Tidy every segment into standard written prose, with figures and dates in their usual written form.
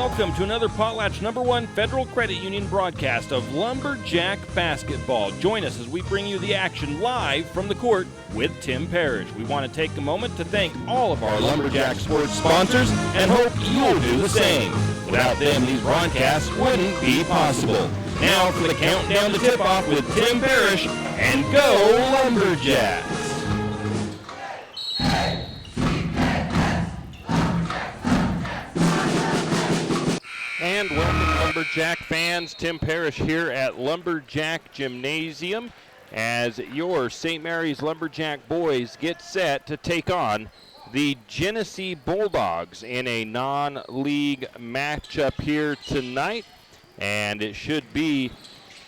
welcome to another Potlatch #1 Federal Credit Union broadcast of Lumberjack Basketball. Join us as we bring you the action live from the court with Tim Parrish. We want to take a moment to thank all of our Lumberjack sports sponsors and hope you'll do the same. Without them, these broadcasts wouldn't be possible. Now for the countdown to tip-off with Tim Parrish, and go Lumberjacks! And welcome, Lumberjack fans. Tim Parrish here at Lumberjack Gymnasium as your St. Mary's Lumberjack boys get set to take on the Genesee Bulldogs in a non-league matchup here tonight. And it should be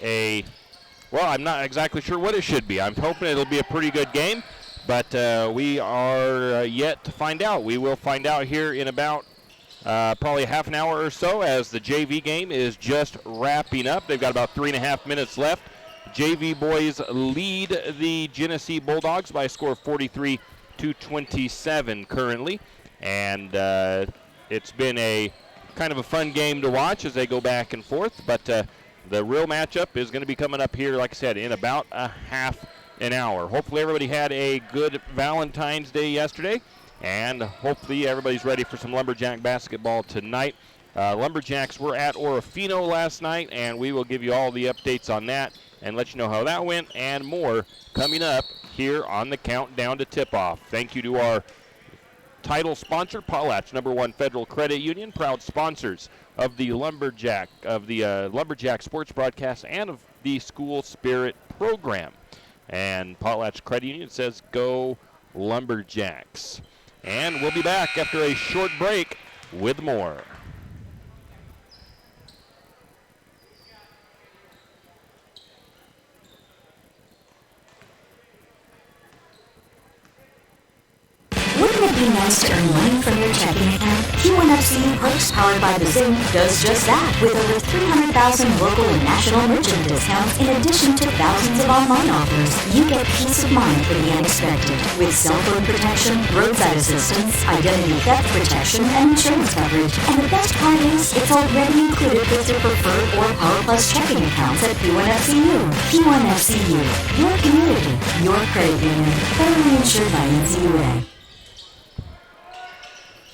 well, I'm not exactly sure what it should be. I'm hoping it'll be a pretty good game, but we are yet to find out. We will find out here in about probably half an hour or so, as the JV game is just wrapping up. They've got about 3.5 minutes left. JV boys lead the Genesee Bulldogs by a score of 43-27 currently. And it's been a kind of a fun game to watch as they go back and forth. But the real matchup is going to be coming up here, like I said, in about a half an hour. Hopefully everybody had a good Valentine's Day yesterday. And hopefully everybody's ready for some Lumberjack basketball tonight. Lumberjacks were at Orofino last night, and we will give you all the updates on that and let you know how that went and more coming up here on the countdown to tip-off. Thank you to our title sponsor, Potlatch #1 Federal Credit Union, proud sponsors of the Lumberjack sports broadcast and of the School Spirit program. And Potlatch Credit Union says, go Lumberjacks. And we'll be back after a short break with more. Wouldn't it be nice to earn money from your checking account? Q1FCU Perks, powered by the Zing, does just that, with over 300,000 local and national merchant discounts in addition to thousands of online offers. You get peace of mind for the unexpected, with cell phone protection, roadside assistance, identity theft protection, and insurance coverage. And the best part is, it's already included with your preferred or Power Plus checking accounts at Q1FCU. Q1FCU, your community, your credit union, federally insured by NCUA.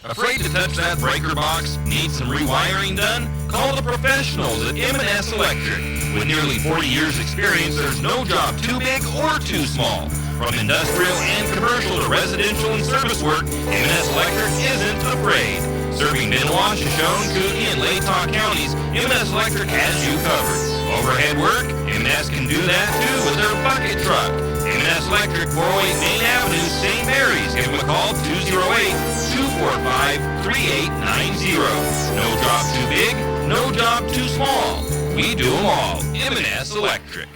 Afraid to touch that breaker box? Need some rewiring done? Call the professionals at M&S Electric. With nearly 40 years experience, there's no job too big or too small. From industrial and commercial to residential and service work, M&S Electric isn't afraid. Serving Benoit, Shoshone, Kootenai, and Latah counties, M&S Electric has you covered. Overhead work? M&S can do that too with their bucket truck. M&S Electric, 408 Main Avenue, St. Mary's. Give them a call, 208-245-3890. No job too big, no job too small. We do them all. M&S Electric.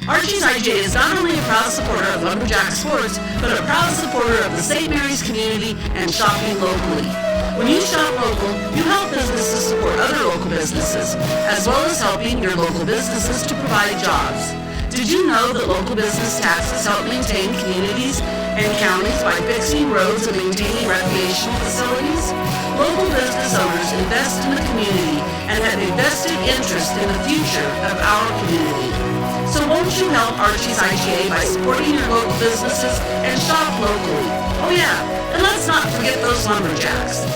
Archie's IGA is not only a proud supporter of Lumberjack sports, but a proud supporter of the St. Mary's community and shopping locally. When you shop local, you help businesses support other local businesses, as well as helping your local businesses to provide jobs. Did you know that local business taxes help maintain communities and counties by fixing roads and maintaining recreational facilities? Local business owners invest in the community and have a vested interest in the future of our community. So won't you help Archie's IGA by supporting your local businesses and shop locally? Oh yeah, and let's not forget those Lumberjacks.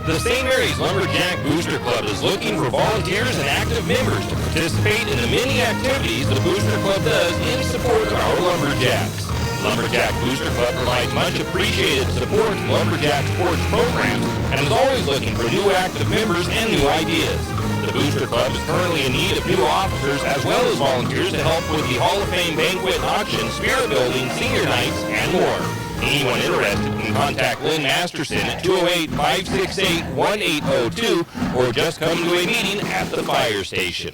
The St. Mary's Lumberjack Booster Club is looking for volunteers and active members to participate in the many activities the Booster Club does in support of our Lumberjacks. Lumberjack Booster Club provides much appreciated support to Lumberjack sports programs and is always looking for new active members and new ideas. The Booster Club is currently in need of new officers as well as volunteers to help with the Hall of Fame banquet and auction, spirit building, senior nights, and more. Anyone interested can contact Lynn Masterson at 208-568-1802 or just come to a meeting at the fire station.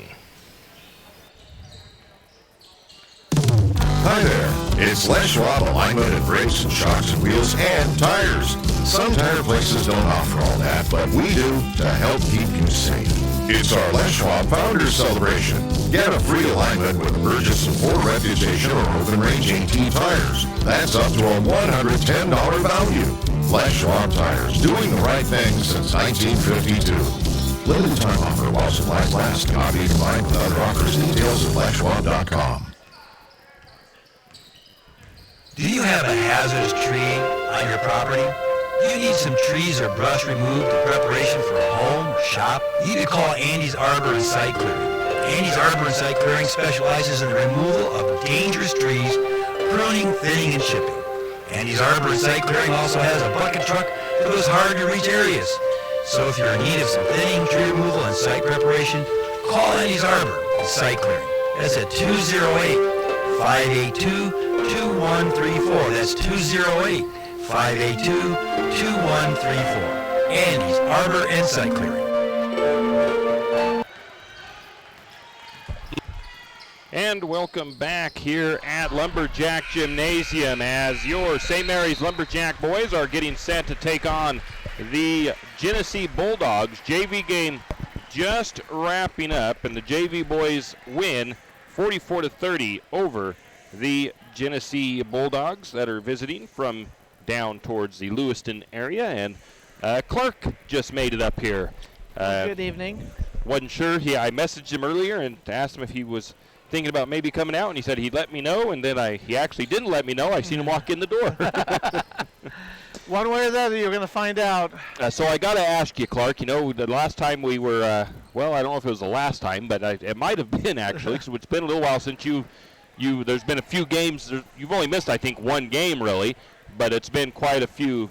Hi there, it's Les Schwab Alignment and Brakes and Shocks and Wheels and Tires. Some tire places don't offer all that, but we do to help keep you safe. It's our Les Schwab Founders Celebration. Get a free alignment with the purchase of 4 Reputation or Open Range AT tires. That's up to a $110 value. Les Schwab Tires, doing the right thing since 1952. Limited time offer while supplies last. Cannot be combined with other offers. Details at leschwab.com. Do you have a hazardous tree on your property? Do you need some trees or brush removed in preparation for a home or shop? You need to call Andy's Arbor and Site Clearing. Andy's Arbor and Site Clearing specializes in the removal of dangerous trees, pruning, thinning, and chipping. Andy's Arbor and Site Clearing also has a bucket truck for those hard-to-reach areas. So if you're in need of some thinning, tree removal, and site preparation, call Andy's Arbor and Site Clearing. That's at 208-582-2134. That's 208-582-2134. Andy's Arbor and Site Clearing. And welcome back here at Lumberjack Gymnasium as your St. Mary's Lumberjack boys are getting set to take on the Genesee Bulldogs. JV game just wrapping up, and the JV boys win 44-30 over the Genesee Bulldogs that are visiting from down towards the Lewiston area. And Clark just made it up here. Good evening. Wasn't sure. I messaged him earlier and asked him if he was thinking about maybe coming out, and he said he'd let me know, and then he actually didn't let me know. I seen him walk in the door. One way or the other, you're going to find out. So I got to ask you, Clark, the last time we were, I don't know if it was the last time, but it might have been actually, because it's been a little while since there's been a few games. You've only missed, I think, one game really, but it's been quite a few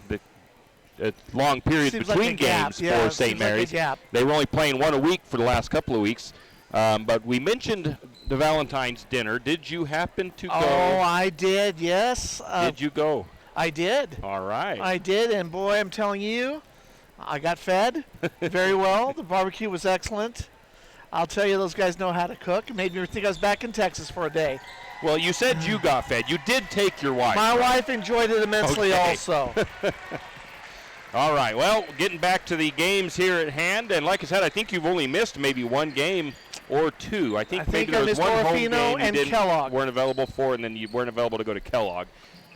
long periods between games for St. Mary's. They were only playing one a week for the last couple of weeks. But we mentioned the Valentine's dinner. Did you happen to go? Oh, I did, yes. Did you go? I did. All right. I did, and boy, I'm telling you, I got fed very well. The barbecue was excellent. I'll tell you, those guys know how to cook. It made me think I was back in Texas for a day. Well, you said you got fed. You did take your wife. My wife enjoyed it immensely also. All right. Well, getting back to the games here at hand, and like I said, I think you've only missed maybe one game or two. I think maybe there was one home game weren't available for, and then you weren't available to go to Kellogg.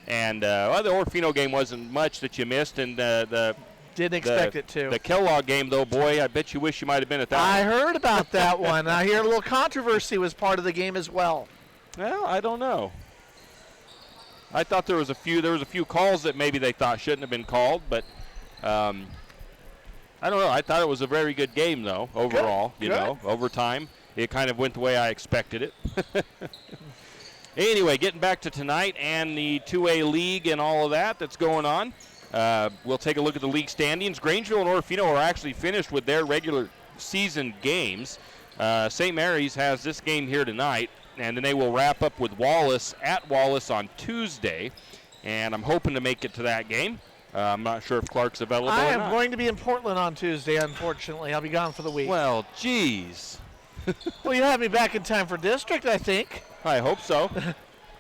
And the Orfino game wasn't much that you missed, and didn't expect it to. The Kellogg game, though, boy, I bet you wish you might have been at that one. I heard about that one. I hear a little controversy was part of the game as well. Well, I don't know. I thought there was a few calls that maybe they thought shouldn't have been called, but I don't know. I thought it was a very good game, though, overall. Good. Overtime, it kind of went the way I expected it. Anyway, getting back to tonight and the 2A league and all of that's going on. We'll take a look at the league standings. Grangeville and Orfino are actually finished with their regular season games. St. Mary's has this game here tonight, and then they will wrap up with Wallace at Wallace on Tuesday. And I'm hoping to make it to that game. I'm not sure if Clark's available I or not. am going to be in Portland on Tuesday, unfortunately. I'll be gone for the week. Well, geez. Well, you have me back in time for district, I think. I hope so.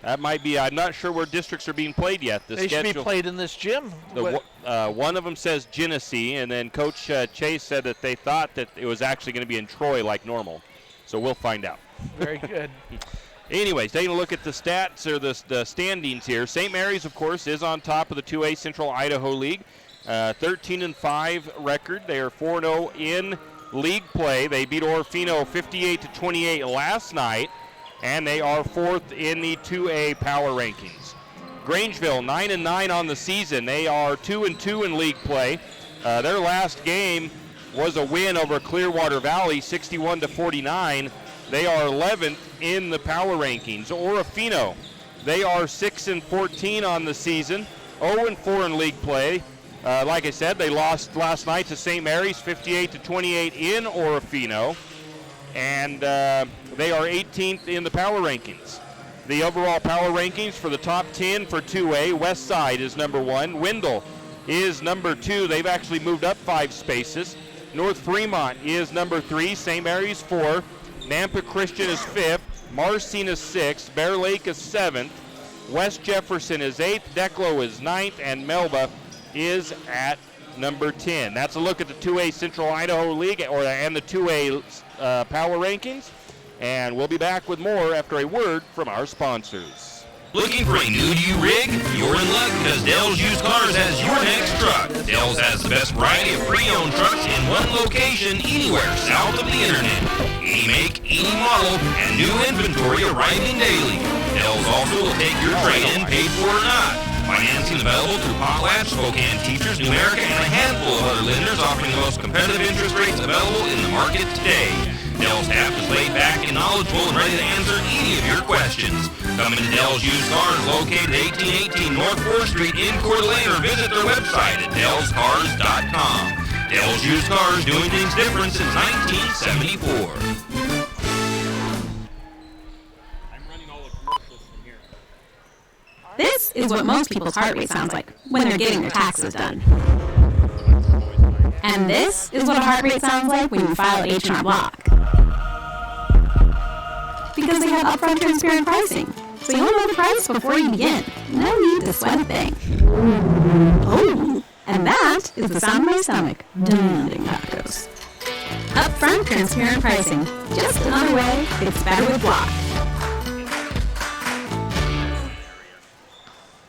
That might be. I'm not sure where districts are being played yet. They should be played in this gym. One of them says Genesee, and then Coach Chase said that they thought that it was actually going to be in Troy like normal. So we'll find out. Very good. Anyways, taking a look at the stats or the standings here. St. Mary's, of course, is on top of the 2A Central Idaho League. 13-5 record. They are 4-0 in league play. They beat Orfino 58-28 last night, and they are fourth in the 2A power rankings. Grangeville 9-9 on the season. They are 2-2 in league play. Their last game was a win over Clearwater Valley, 61-49. They are 11th in the power rankings. Orfino, they are 6-14 on the season, 0-4 in league play. Like I said, they lost last night to St. Mary's 58-28 in Orfino, and they are 18th in the power rankings. The overall power rankings for the top 10 for 2A, West Side is number 1. Wendell is number 2. They've actually moved up 5 spaces. North Fremont is number 3. St. Mary's 4. Nampa Christian is 5th. Marcine is 6th. Bear Lake is 7th. West Jefferson is 8th. Declo is 9th. And Melba is at number 10. That's a look at the 2A Central Idaho League and the 2A Power Rankings. And we'll be back with more after a word from our sponsors. Looking for a new-to-you rig? You're in luck because Dell's Used Cars has your next truck. Dell's has the best variety of pre-owned trucks in one location anywhere south of the internet. Any make, any model, and new inventory arriving daily. Dell's also will take your trade-in, paid for or not. Financing available through Potlatch, Spokane Teachers, Numerica, and a handful of other lenders offering the most competitive interest rates available in the market today. Dell's staff is laid back and knowledgeable and ready to answer any of your questions. Come into Dell's Used Cars, located at 1818 North 4th Street in Coeur d'Alene, or visit their website at dellscars.com. Dell's Used Cars, doing things different since 1974. This is what most people's heart rate sounds like when they're getting their taxes done. And this is what a heart rate sounds like when you file H&R Block. Because they have upfront transparent pricing, so you'll know the price before you begin. No need to sweat a thing. Oh, and that is the sound of my stomach demanding tacos. Upfront transparent pricing, just another way it's better with Block.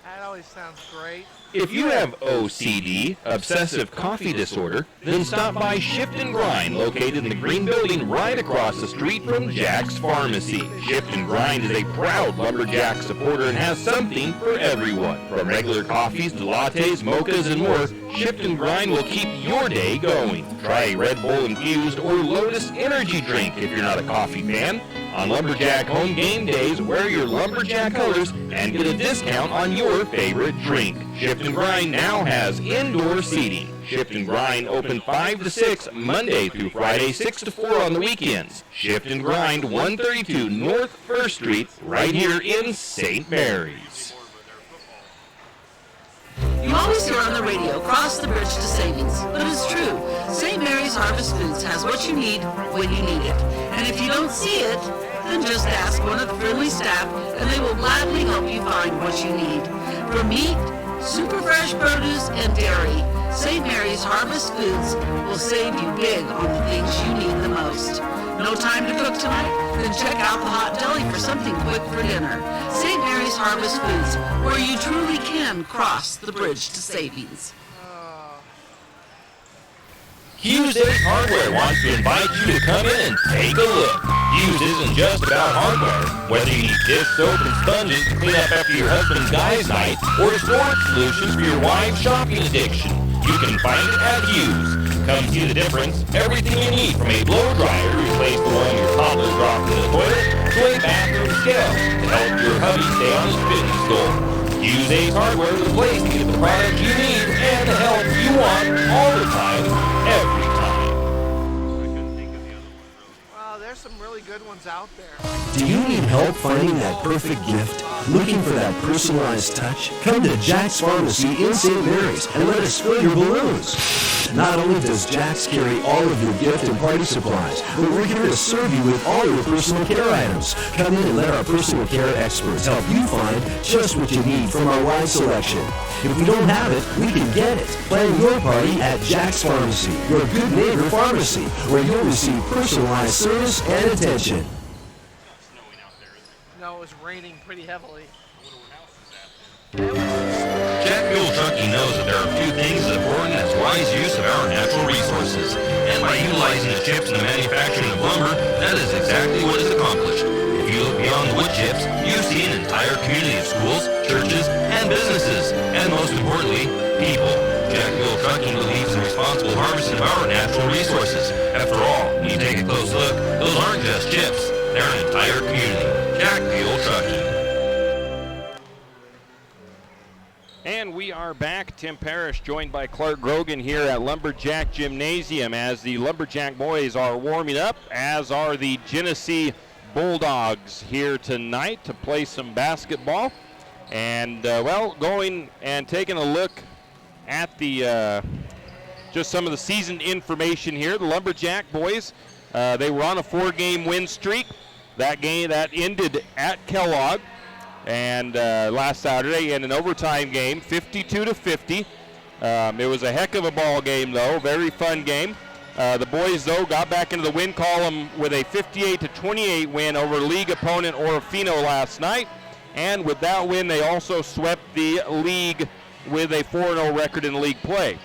That always sounds great. If you have OCD, obsessive coffee disorder, then stop by Shift and Grind, located in the green building right across the street from Jack's Pharmacy. Shift and Grind is a proud Lumberjack supporter and has something for everyone. From regular coffees to lattes, mochas, and more, Shift and Grind will keep your day going. Try a Red Bull infused or Lotus energy drink if you're not a coffee fan. On Lumberjack home game days, wear your Lumberjack colors and get a discount on your favorite drink. Shift and Grind now has indoor seating. Shift and Grind open 5 to 6 Monday through Friday, 6 to 4 on the weekends. Shift and Grind 132 North 1st Street, right here in St. Mary's. You always hear on the radio, cross the bridge to savings. But it's true. St. Mary's Harvest Foods has what you need when you need it. And if you don't see it, then just ask one of the friendly staff and they will gladly help you find what you need. From meat, super fresh produce, and dairy, St. Mary's Harvest Foods will save you big on the things you need the most. No time to cook tonight? Then check out the Hot Deli for something quick for dinner. St. Mary's Harvest Foods, where you truly can cross the bridge to savings. Hughes Ace Hardware wants to invite you to come in and take a look. Hughes isn't just about hardware. Whether you need dish soap and sponges to clean up after your husband's guys' night, or storage solutions for your wife's shopping addiction, you can find it at Hughes. Come see the difference. Everything you need, from a blow dryer to replace the one your toddler dropped in the toilet, to a bathroom scale to help your hubby stay on his fitness goal. Hughes Ace Hardware is the place to get the product you need and the help you want all the time, every time. Wow, there's some really good ones out there. Do you need help finding that perfect gift? Looking for that personalized touch? Come to Jack's Pharmacy in St. Mary's and let us fill your balloons. Not only does Jack's carry all of your gift and party supplies, but we're here to serve you with all your personal care items. Come in and let our personal care experts help you find just what you need from our wide selection. If we don't have it, we can get it. Plan your party at Jack's Pharmacy, your good neighbor pharmacy, where you'll receive personalized service and attention. No, it was raining pretty heavily. Jack Fuel Trucking knows that there are few things as important as wise use of our natural resources. And by utilizing the chips in the manufacturing of lumber, that is exactly what is accomplished. If you look beyond the wood chips, you see an entire community of schools, churches, and businesses. And most importantly, people. Jack Fuel Trucking believes in responsible harvesting of our natural resources. After all, when you take a close look, those aren't just chips. They're an entire community. Jack Fuel Trucking. And we are back. Tim Parrish joined by Clark Grogan here at Lumberjack Gymnasium as the Lumberjack boys are warming up, as are the Genesee Bulldogs here tonight to play some basketball. And, going and taking a look at the just some of the season information here. The Lumberjack boys, they were on a 4-game win streak. That game that ended at Kellogg. And last Saturday in an overtime game, 52-50. It was a heck of a ball game, though. Very fun game. The boys, though, got back into the win column with a 58-28 win over league opponent Orofino last night. And with that win, they also swept the league with a 4-0 record in league play.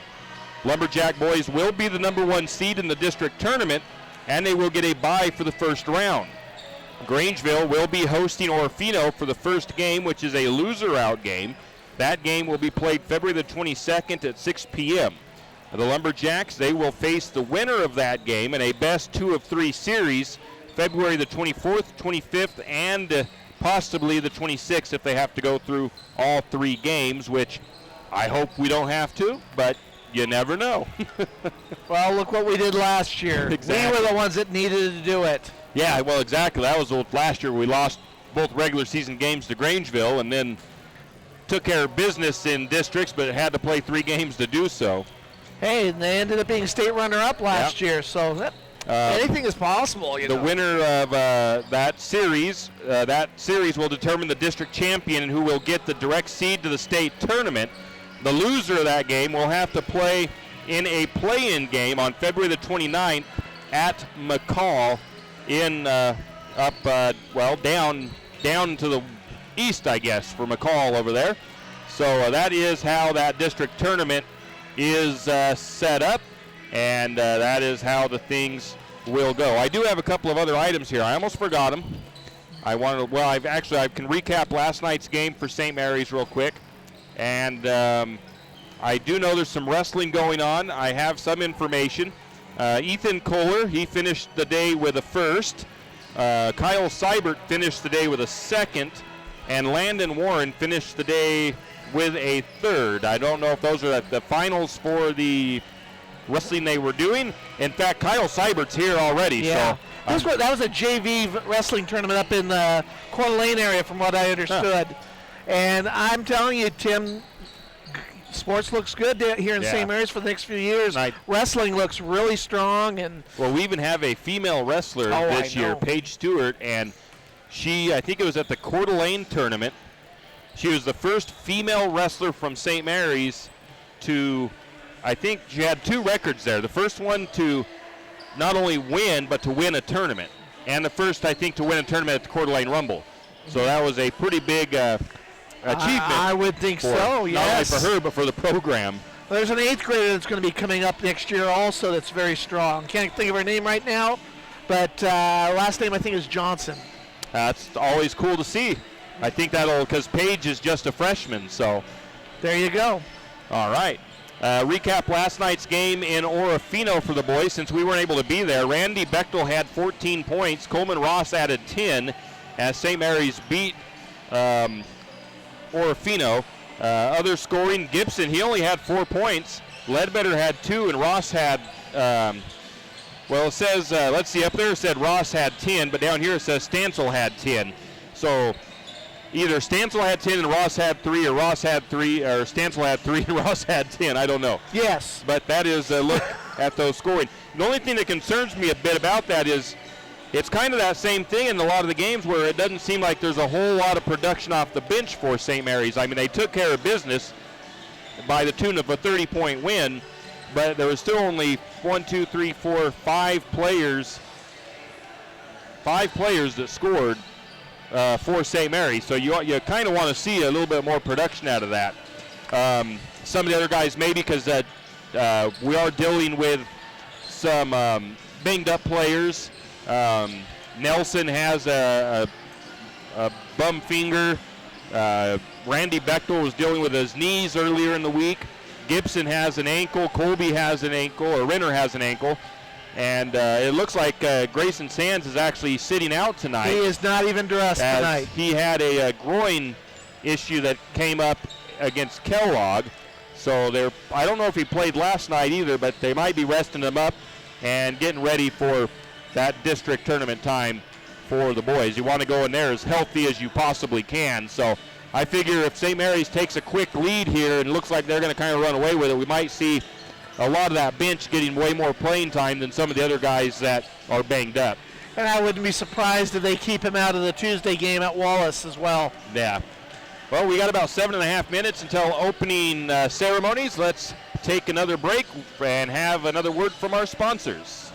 Lumberjack boys will be the number 1 seed in the district tournament, and they will get a bye for the first round. Grangeville will be hosting Orofino for the first game, which is a loser-out game. That game will be played February the 22nd at 6 p.m. The Lumberjacks, they will face the winner of that game in a best 2 of 3 series, February the 24th, 25th, and possibly the 26th if they have to go through all 3 games, which I hope we don't have to, but you never know. Well, look what we did last year. Exactly. We were the ones that needed to do it. Yeah, well, exactly. That was last year. We lost both regular season games to Grangeville and then took care of business in districts, but had to play 3 games to do so. Hey, and they ended up being state runner-up last year, so anything is possible. The winner of that series will determine the district champion and who will get the direct seed to the state tournament. The loser of that game will have to play in a play-in game on February the 29th at McCall down to the east, I guess, for McCall over there. So that is how that district tournament is set up, and that is how the things will go. I do have a couple of other items here. I almost forgot them. I can recap last night's game for St. Mary's real quick. And I do know there's some wrestling going on. I have some information. Ethan Kohler, he finished the day with a first. Kyle Seibert finished the day with a second. And Landon Warren finished the day with a third. I don't know if those are the finals for the wrestling they were doing. In fact, Kyle Seibert's here already. Yeah. So, that was a JV wrestling tournament up in the Coeur d'Alene area, from what I understood. And I'm telling you, Tim, sports looks good here in St. Mary's for the next few years. Wrestling looks really strong. And well, we even have a female wrestler this year, Paige Stewart, and she, I think it was at the Coeur d'Alene tournament, she was the first female wrestler from St. Mary's to, I think she had 2 records there. The first one to not only win, but to win a tournament. And the first, I think, to win a tournament at the Coeur d'Alene Rumble. So that was a pretty big achievement. I would think so, yes. Not only for her, but for the program. Well, there's an 8th grader that's going to be coming up next year also that's very strong. Can't think of her name right now, but last name I think is Johnson. That's always cool to see. I think because Paige is just a freshman, so. There you go. All right. Recap last night's game in Orofino for the boys since we weren't able to be there. Randy Bechtel had 14 points. Coleman Ross added 10 as St. Mary's beat Orofino. Other scoring, Gibson, he only had 4 points. Ledbetter had 2, and Ross had, it says, let's see, up there it said Ross had 10, but down here it says Stansel had 10. So either Stansel had 10 and Ross had 3, or Ross had 3, or Stansel had 3 and Ross had 10. I don't know. Yes. But that is a look at those scoring. The only thing that concerns me a bit about that is it's kind of that same thing in a lot of the games where it doesn't seem like there's a whole lot of production off the bench for St. Mary's. I mean, they took care of business by the tune of a 30-point win, but there was still only 5 players that scored for St. Mary's. So you kind of want to see a little bit more production out of that. Some of the other guys maybe because we are dealing with some banged up players. Nelson has a bum finger. Randy Bechtel was dealing with his knees earlier in the week. Gibson has an ankle. Colby has an ankle, or Renner has an ankle. And it looks like Grayson Sands is actually sitting out tonight. He is not even dressed tonight. He had a groin issue that came up against Kellogg. So I don't know if he played last night either, but they might be resting him up and getting ready for that district tournament time for the boys. You want to go in there as healthy as you possibly can. So I figure if St. Mary's takes a quick lead here and looks like they're going to kind of run away with it, we might see a lot of that bench getting way more playing time than some of the other guys that are banged up. And I wouldn't be surprised if they keep him out of the Tuesday game at Wallace as well. Yeah. Well, we got about 7.5 minutes until opening ceremonies. Let's take another break and have another word from our sponsors.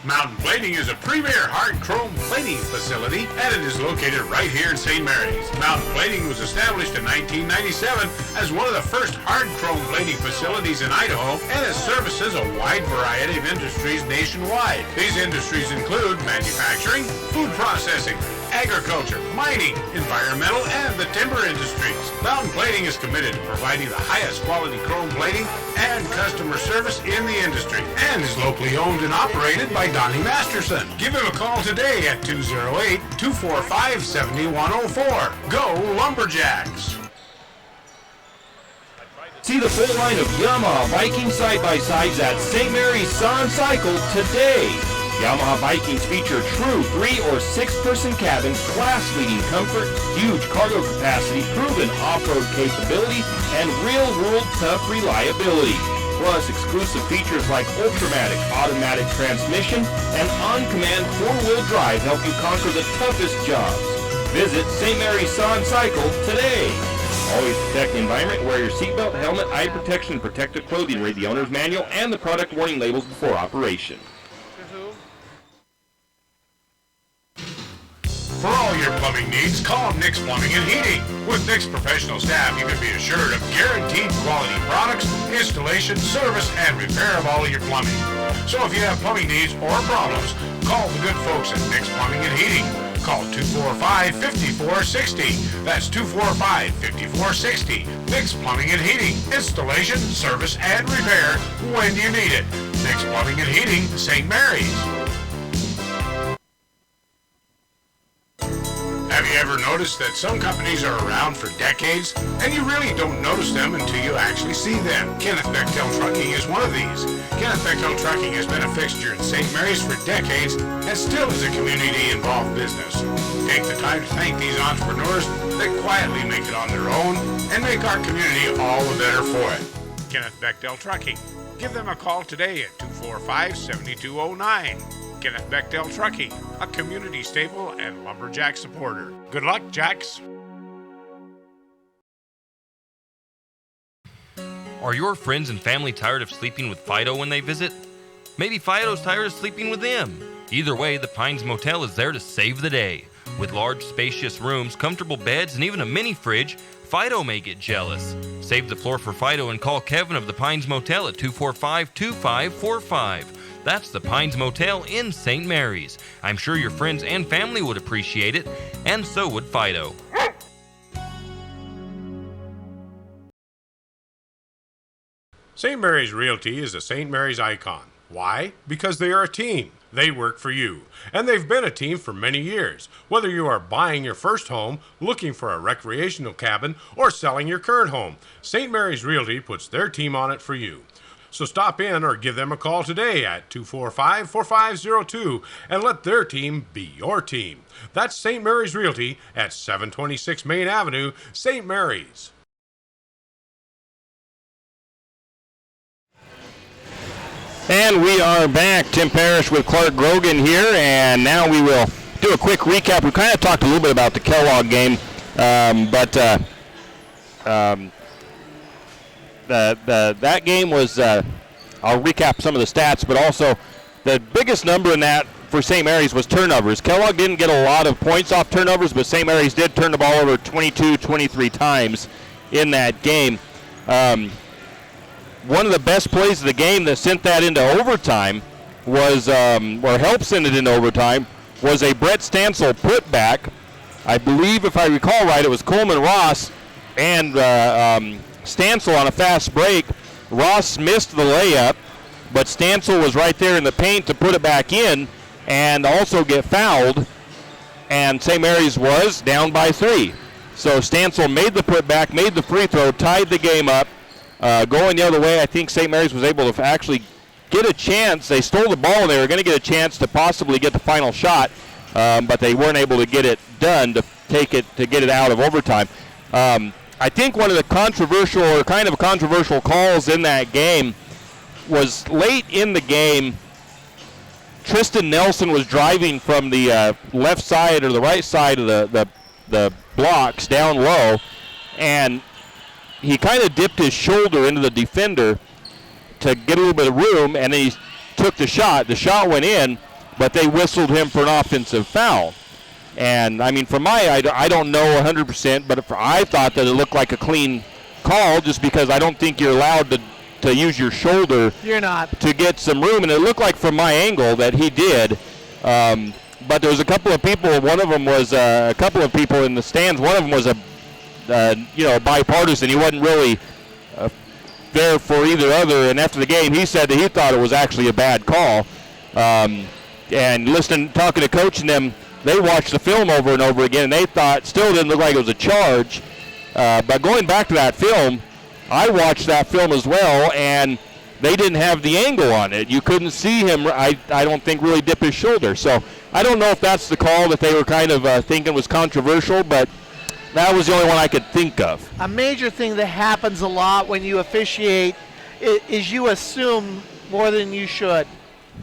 Mountain Plating is a premier hard chrome plating facility, and it is located right here in St. Mary's. Mountain Plating was established in 1997 as one of the first hard chrome plating facilities in Idaho, and it services a wide variety of industries nationwide. These industries include manufacturing, food processing, agriculture, mining, environmental, and the timber industries. Mountain Plating is committed to providing the highest quality chrome plating and customer service in the industry, and is locally owned and operated by Donnie Masterson. Give him a call today at 208-245-7104. Go Lumberjacks! See the full line of Yamaha Viking side-by-sides at St. Mary's Saw and Cycle today. Yamaha Vikings feature true 3- or 6-person cabins, class-leading comfort, huge cargo capacity, proven off-road capability, and real-world tough reliability. Plus, exclusive features like Ultramatic automatic transmission and on-command 4-wheel drive help you conquer the toughest jobs. Visit St. Mary's Saw and Cycle today. Always protect the environment. Wear your seatbelt, helmet, eye protection, and protective clothing. Read the owner's manual and the product warning labels before operation. For all your plumbing needs, call Nick's Plumbing and Heating. With Nick's professional staff, you can be assured of guaranteed quality products, installation, service, and repair of all of your plumbing. So if you have plumbing needs or problems, call the good folks at Nick's Plumbing and Heating. Call 245-5460. That's 245-5460. Nick's Plumbing and Heating. Installation, service, and repair when you need it. Nick's Plumbing and Heating, St. Mary's. Have you ever noticed that some companies are around for decades and you really don't notice them until you actually see them? Kenneth Bechtel Trucking is one of these. Kenneth Bechtel Trucking has been a fixture in St. Mary's for decades and still is a community-involved business. Take the time to thank these entrepreneurs that quietly make it on their own and make our community all the better for it. Kenneth Bechtel Trucking. Give them a call today at 245-7209. Kenneth Bechtel Trucking, a community staple and lumberjack supporter. Good luck, Jacks. Are your friends and family tired of sleeping with Fido when they visit? Maybe Fido's tired of sleeping with them. Either way, the Pines Motel is there to save the day. With large, spacious rooms, comfortable beds, and even a mini fridge, Fido may get jealous. Save the floor for Fido and call Kevin of the Pines Motel at 245-2545. That's the Pines Motel in St. Mary's. I'm sure your friends and family would appreciate it, and so would Fido. St. Mary's Realty is a St. Mary's icon. Why? Because they are a team. They work for you. And they've been a team for many years. Whether you are buying your first home, looking for a recreational cabin, or selling your current home, St. Mary's Realty puts their team on it for you. So stop in or give them a call today at 245-4502 and let their team be your team. That's St. Mary's Realty at 726 Main Avenue, St. Mary's. And we are back. Tim Parrish with Clark Grogan here, and now we will do a quick recap. We kind of talked a little bit about the Kellogg game, but that game was, I'll recap some of the stats, but also the biggest number in that for St. Mary's was turnovers. Kellogg didn't get a lot of points off turnovers, but St. Mary's did turn the ball over 22, 23 times in that game. One of the best plays of the game that sent that into overtime was, or helped send it into overtime, was a Brett Stansel putback. I believe, if I recall right, it was Coleman Ross and Stansel on a fast break. Ross missed the layup, but Stansel was right there in the paint to put it back in and also get fouled, and St. Mary's was down by 3. So Stansel made the putback, made the free throw, tied the game up. Going the other way, I think St. Mary's was able to actually get a chance. They stole the ball, and they were going to get a chance to possibly get the final shot, but they weren't able to get it done to get it out of overtime. I think one of the controversial calls in that game was late in the game. Tristan Nelson was driving from the left side or the right side of the blocks down low, and he kind of dipped his shoulder into the defender to get a little bit of room, and then he took the shot. The shot went in, but they whistled him for an offensive foul. And, I mean, for I don't know 100%, but I thought that it looked like a clean call just because I don't think you're allowed to use your shoulder. You're not. To get some room. And it looked like from my angle that he did. But there was a couple of people. One of them was a couple of people in the stands. One of them was a bipartisan. He wasn't really there for either other. And after the game, he said that he thought it was actually a bad call. And talking to Coach and them, they watched the film over and over again, and they thought still didn't look like it was a charge. But going back to that film, I watched that film as well, and they didn't have the angle on it. You couldn't see him, I don't think, really dip his shoulder. So I don't know if that's the call that they were kind of thinking was controversial, but that was the only one I could think of. A major thing that happens a lot when you officiate is you assume more than you should,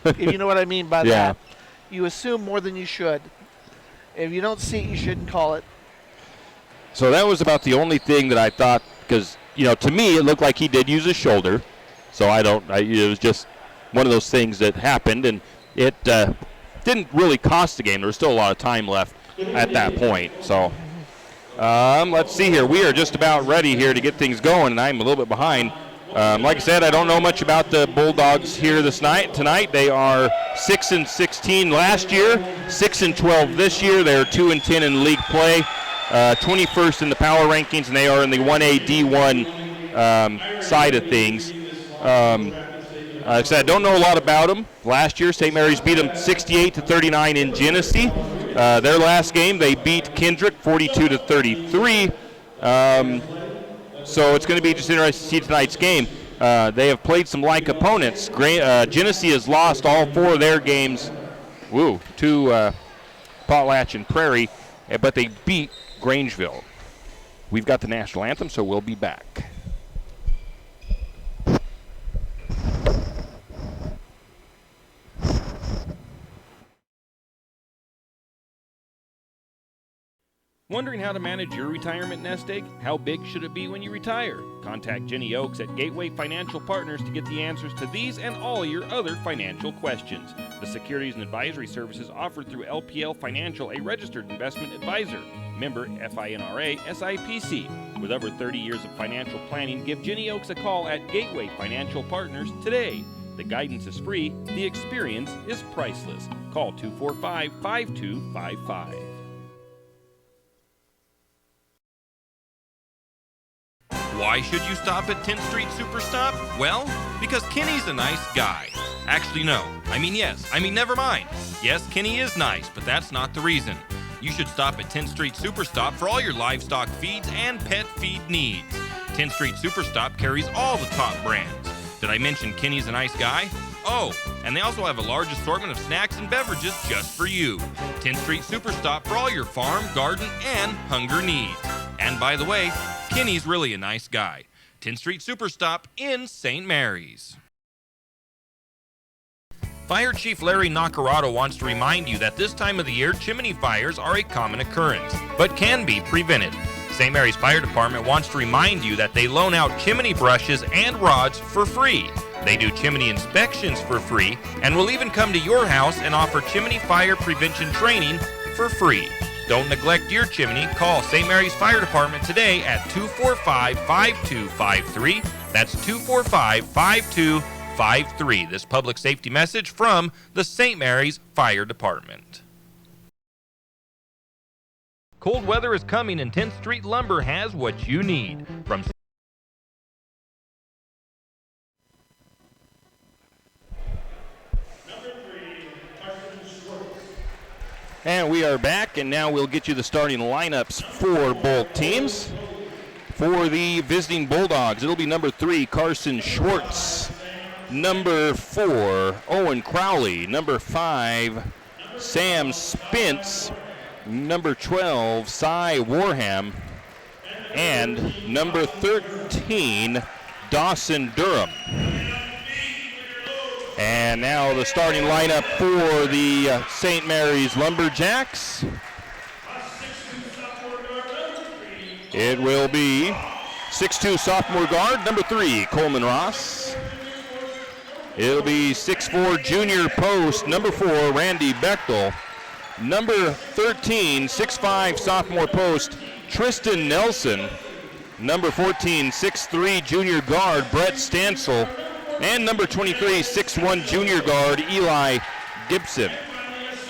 if you know what I mean by that. You assume more than you should. If you don't see it, you shouldn't call it. So that was about the only thing that I thought, because, to me it looked like he did use his shoulder. So it was just one of those things that happened, and it didn't really cost the game. There was still a lot of time left at that point. So let's see here. We are just about ready here to get things going, and I'm a little bit behind. Like I said, I don't know much about the Bulldogs here tonight. They are 6-16 last year, 6-12 this year. They're 2-10 in league play, 21st in the power rankings, and they are in the 1A D1 side of things. Like I said, I don't know a lot about them. Last year, St. Mary's beat them 68-39 in Genesee. Their last game, they beat Kendrick 42-33. So it's going to be just interesting to see tonight's game. They have played some like opponents. Genesee has lost all 4 of their games to Potlatch and Prairie, but they beat Grangeville. We've got the national anthem, so we'll be back. Wondering how to manage your retirement nest egg? How big should it be when you retire? Contact Jenny Oakes at Gateway Financial Partners to get the answers to these and all your other financial questions. The securities and advisory services offered through LPL Financial, a registered investment advisor. Member FINRA SIPC. With over 30 years of financial planning, give Jenny Oakes a call at Gateway Financial Partners today. The guidance is free. The experience is priceless. Call 245-5255. Why should you stop at 10th Street Superstop? Well, because Kenny's a nice guy. Actually, no. Never mind. Yes, Kenny is nice, but that's not the reason. You should stop at 10th Street Superstop for all your livestock feeds and pet feed needs. 10th Street Superstop carries all the top brands. Did I mention Kenny's a nice guy? Oh, and they also have a large assortment of snacks and beverages just for you. 10th Street Superstop for all your farm, garden, and hunger needs. And by the way, Kenny's really a nice guy. 10th Street Superstop in St. Mary's. Fire Chief Larry Nacarado wants to remind you that this time of the year, chimney fires are a common occurrence, but can be prevented. St. Mary's Fire Department wants to remind you that they loan out chimney brushes and rods for free. They do chimney inspections for free and will even come to your house and offer chimney fire prevention training for free. Don't neglect your chimney. Call St. Mary's Fire Department today at 245-5253. That's 245-5253. This public safety message from the St. Mary's Fire Department. Cold weather is coming and 10th Street Lumber has what you need. From And we are back, and now we'll get you the starting lineups for both teams. For the visiting Bulldogs, it'll be number 3, Carson Schwartz. Number 4, Owen Crowley. Number 5, Sam Spence. Number 12, Cy Warham. And number 13, Dawson Durham. And now the starting lineup for the St. Mary's Lumberjacks. It will be 6'2" sophomore guard, number 3, Coleman Ross. It'll be 6'4" junior post, number 4, Randy Bechtel. Number 13, 6'5" sophomore post, Tristan Nelson. Number 14, 6'3" junior guard, Brett Stansel. And number 23, 6'1" junior guard, Eli Gibson.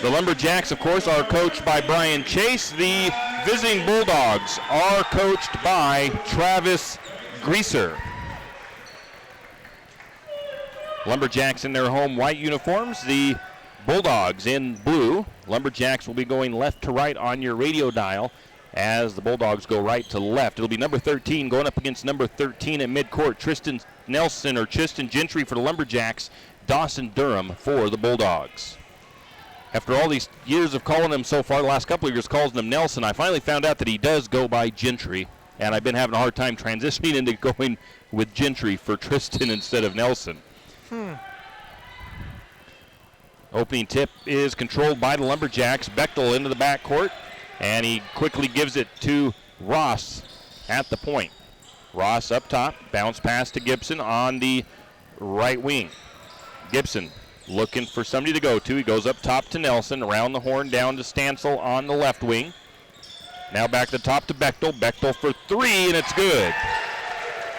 The Lumberjacks, of course, are coached by Brian Chase. The visiting Bulldogs are coached by Travis Greaser. Lumberjacks in their home white uniforms. The Bulldogs in blue. Lumberjacks will be going left to right on your radio dial as the Bulldogs go right to left. It'll be number 13 going up against number 13 at midcourt. Tristan Nelson or Tristan Gentry for the Lumberjacks. Dawson Durham for the Bulldogs. After all these years of calling him so far, the last couple of years calling him Nelson, I finally found out that he does go by Gentry, and I've been having a hard time transitioning into going with Gentry for Tristan instead of Nelson. Opening tip is controlled by the Lumberjacks. Bechtel into the backcourt, and he quickly gives it to Ross at the point. Ross up top, bounce pass to Gibson on the right wing. Gibson looking for somebody to go to. He goes up top to Nelson, around the horn, down to Stansel on the left wing. Now back to the top to Bechtel. Bechtel for 3, and it's good.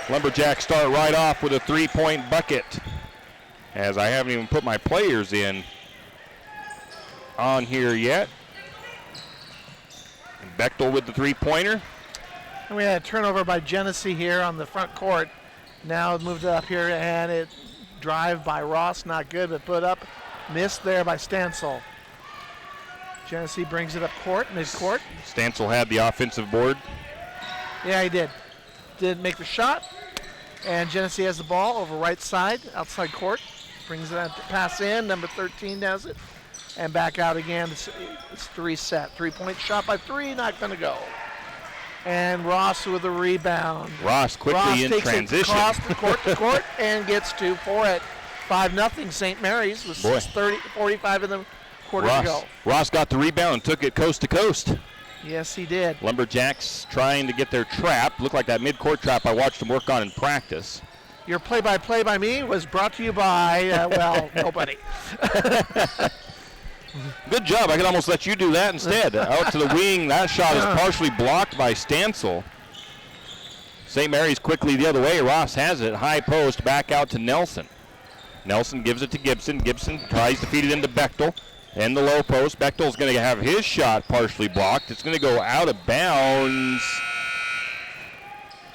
Lumberjacks start right off with a 3-point bucket, as I haven't even put my players in on here yet. And Bechtel with the 3-pointer. And we had a turnover by Genesee here on the front court. Now it moved up here, and it drive by Ross, not good, but put up. Missed there by Stansel. Genesee brings it up court, mid-court. Stansel had the offensive board. Yeah, he did. Didn't make the shot. And Genesee has the ball over right side, outside court. Brings it pass in. Number 13 does it. And back out again. It's 3 set. 3-point shot by 3, not going to go. And Ross with a rebound. Ross quickly in transition. Ross takes it across the court and gets 2 for it. 5-0 St. Mary's with 6:45 in the quarter to go. Ross got the rebound and took it coast to coast. Yes, he did. Lumberjacks trying to get their trap. Looked like that mid-court trap I watched them work on in practice. Your play-by-play by me was brought to you by, nobody. Good job. I could almost let you do that instead. Out to the wing. That shot is partially blocked by Stansel. St. Mary's quickly the other way. Ross has it. High post. Back out to Nelson. Nelson gives it to Gibson. Gibson tries to feed it into Bechtel. In the low post. Bechtel's going to have his shot partially blocked. It's going to go out of bounds.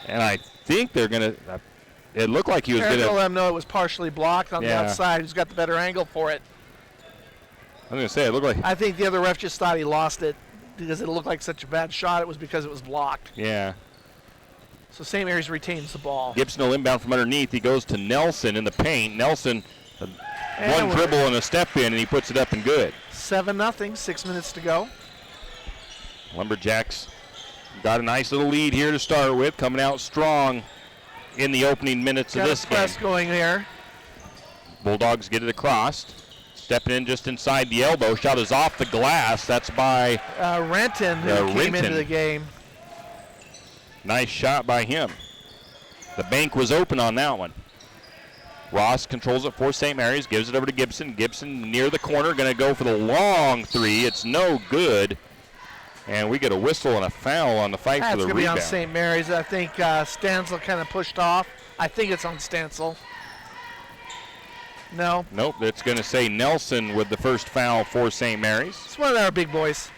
And I think they're going to... It looked like he was going to... let him know it was partially blocked on the outside. He's got the better angle for it. I'm going to say, it looked like... I think the other ref just thought he lost it because it looked like such a bad shot. It was because it was blocked. Yeah. So St. Mary's retains the ball. Gibson will inbound from underneath. He goes to Nelson in the paint. Nelson, one dribble and a step in, and he puts it up and good. 7-0, 6 minutes to go. Lumberjacks got a nice little lead here to start with, coming out strong in the opening minutes of this game. Press going there. Bulldogs get it across. Stepping in just inside the elbow. Shot is off the glass. That's by Renton, who came into the game. Nice shot by him. The bank was open on that one. Ross controls it for St. Mary's. Gives it over to Gibson. Gibson near the corner. Going to go for the long 3. It's no good. And we get a whistle and a foul on the fight for the rebound. That's going to be on St. Mary's. I think Stansel kind of pushed off. I think it's on Stansel. No. Nope, it's going to say Nelson with the first foul for St. Mary's. It's one of our big boys.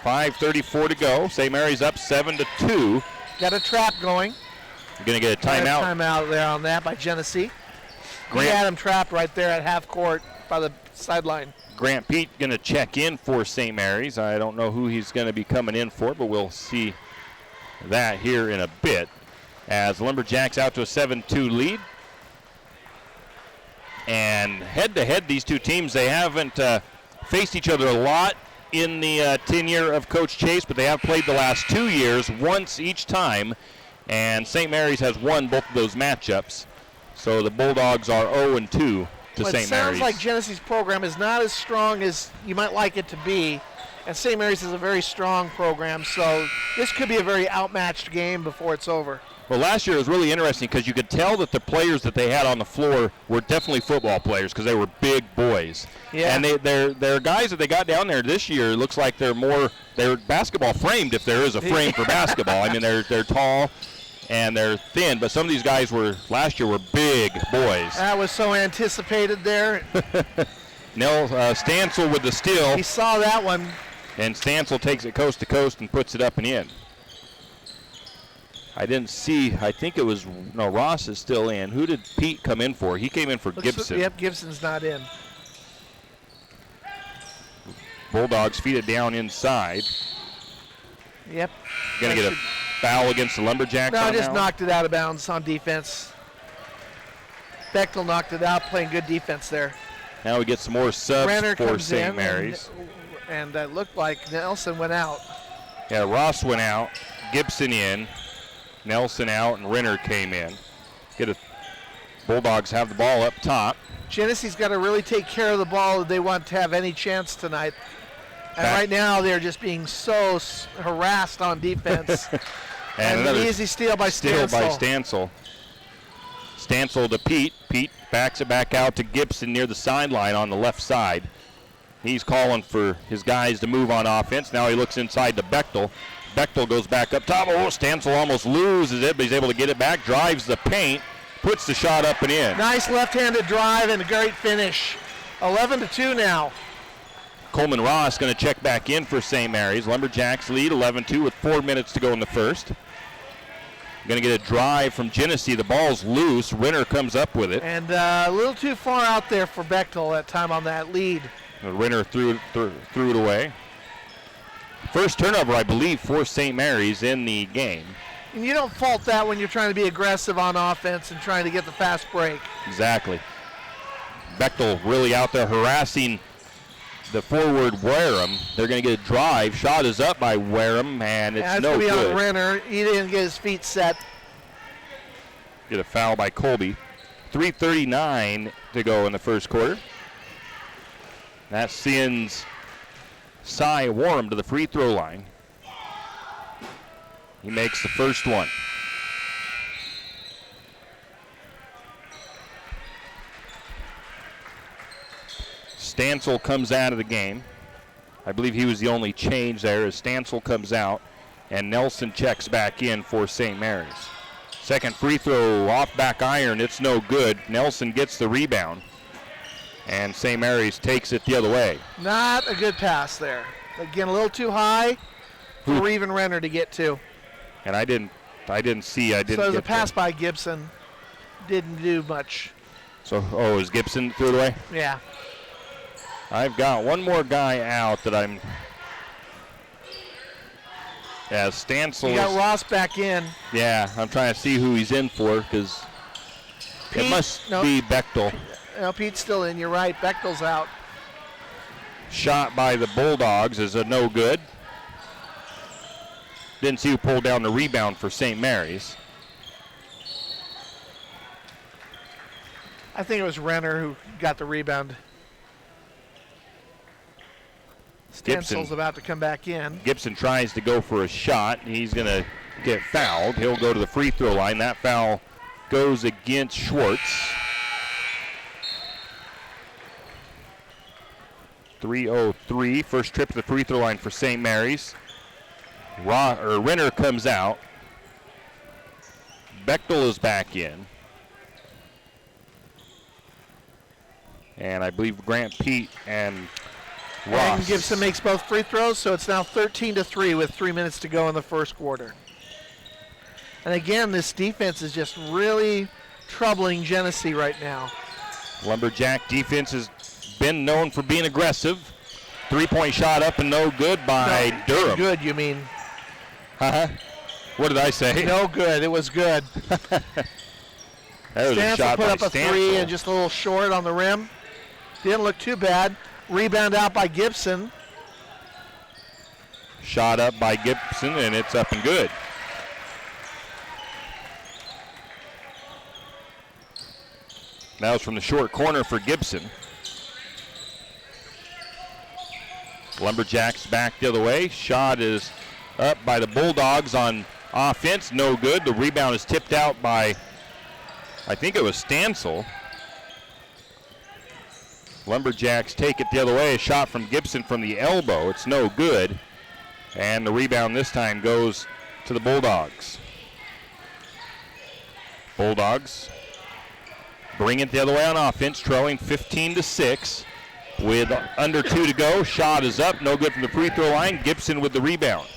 5:34 to go. St. Mary's up 7-2. Got a trap going. Going to get a timeout. Timeout there on that by Genesee. We had him trapped right there at half court by the sideline. Grant Pete going to check in for St. Mary's. I don't know who he's going to be coming in for, but we'll see that here in a bit. As Lumberjacks out to a 7-2 lead. And head-to-head, these two teams, they haven't faced each other a lot in the tenure of Coach Chase, but they have played the last 2 years once each time, and St. Mary's has won both of those matchups. So the Bulldogs are 0-2 to St. Mary's. It sounds like Genesee's program is not as strong as you might like it to be, And St. Mary's is a very strong program, so this could be a very outmatched game before it's over. Well, last year it was really interesting because you could tell that the players that they had on the floor were definitely football players because they were big boys. Yeah. And they're guys that they got down there this year. It looks like they're basketball framed if there is a frame for basketball. I mean, they're tall and they're thin, but some of these guys last year were big boys. That was so anticipated there. Stansel with the steal. He saw that one. And Stansel takes it coast to coast and puts it up and in. I didn't see, I think it was, no, Ross is still in. Who did Pete come in for? He came in for Gibson. Yep, Gibson's not in. Bulldogs feed it down inside. Yep. Going to get a foul against the Lumberjacks. No, just knocked it out of bounds on defense. Bechtel knocked it out, playing good defense there. Now we get some more subs Renner for St. Mary's. And it looked like Nelson went out. Yeah, Ross went out, Gibson in, Nelson out, and Renner came in. Bulldogs have the ball up top. Genesee's got to really take care of the ball if they want to have any chance tonight. And right now they're just being so harassed on defense. and an easy steal by Stansel. Stansel to Pete. Pete backs it back out to Gibson near the sideline on the left side. He's calling for his guys to move on offense. Now he looks inside to Bechtel. Bechtel goes back up top. Oh, Stansel almost loses it, but he's able to get it back. Drives the paint, puts the shot up and in. Nice left-handed drive and a great finish. 11-2 now. Coleman Ross going to check back in for St. Mary's. Lumberjacks lead 11-2 with 4 minutes to go in the first. Going to get a drive from Genesee. The ball's loose. Renner comes up with it. And a little too far out there for Bechtel that time on that lead. Renner threw it away. First turnover, I believe, for St. Mary's in the game. And you don't fault that when you're trying to be aggressive on offense and trying to get the fast break. Exactly. Bechtel really out there harassing the forward Wareham. They're going to get a drive. Shot is up by Wareham, and it's no good. That's going to be on Renner. He didn't get his feet set. Get a foul by Colby. 3:39 to go in the first quarter. That sends Cy Wareham to the free throw line. He makes the first one. Stansel comes out of the game. I believe he was the only change there as Stansel comes out and Nelson checks back in for St. Mary's. Second free throw off back iron. It's no good. Nelson gets the rebound. And St. Mary's takes it the other way. Not a good pass there. Again, a little too high for even Renner to get to. And I didn't see. So it was a pass by Gibson. Didn't do much. So, is Gibson threw it away? Yeah. I've got one more guy out that I'm. Yeah, Stansel. You got Ross back in. Yeah, I'm trying to see who he's in for because it must be Bechtel. No, Pete's still in. You're right. Bechtel's out. Shot by the Bulldogs is a no good. Didn't see who pulled down the rebound for St. Mary's. I think it was Renner who got the rebound. Stansel's about to come back in. Gibson tries to go for a shot. He's going to get fouled. He'll go to the free throw line. That foul goes against Schwartz. 3:03. First trip to the free throw line for St. Mary's. Renner comes out. Bechtel is back in. And I believe Grant Pete and Ross. And Gibson makes both free throws, so it's now 13-3 with 3 minutes to go in the first quarter. And again, this defense is just really troubling Genesee right now. Lumberjack defense has been known for being aggressive. 3-point shot up and no good by Durham. Good, you mean? What did I say? No good. It was good. That was a shot put by up a Stansel. three and just a little short on the rim. Didn't look too bad. Rebound out by Gibson. Shot up by Gibson, and it's up and good. That was from the short corner for Gibson. Lumberjacks back the other way. Shot is up by the Bulldogs on offense. No good. The rebound is tipped out by, I think it was Stansel. Lumberjacks take it the other way. A shot from Gibson from the elbow. It's no good. And the rebound this time goes to the Bulldogs. Bulldogs bring it the other way on offense, trailing 15-6 with under 2 to go. Shot is up, no good from the free throw line. Gibson with the rebound.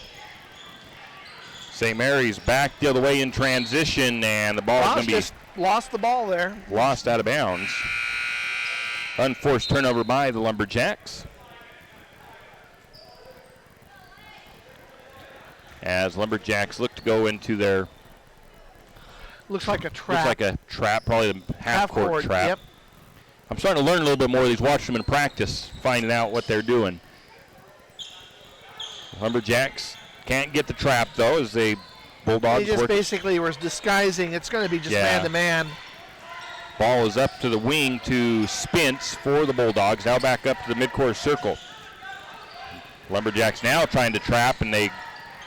St. Mary's back the other way in transition, and the ball is going to be just lost the ball there. Lost out of bounds. Unforced turnover by the Lumberjacks. As Lumberjacks look to go into their... Looks like a trap. Looks like a trap, probably the half-court trap. Yep. I'm starting to learn a little bit more of these, watching them in practice, finding out what they're doing. Lumberjacks can't get the trap, though, as they Bulldogs They just basically were disguising. It's going to be just man-to-man. Ball is up to the wing to Spence for the Bulldogs. Now back up to the midcourt circle. Lumberjacks now trying to trap, and they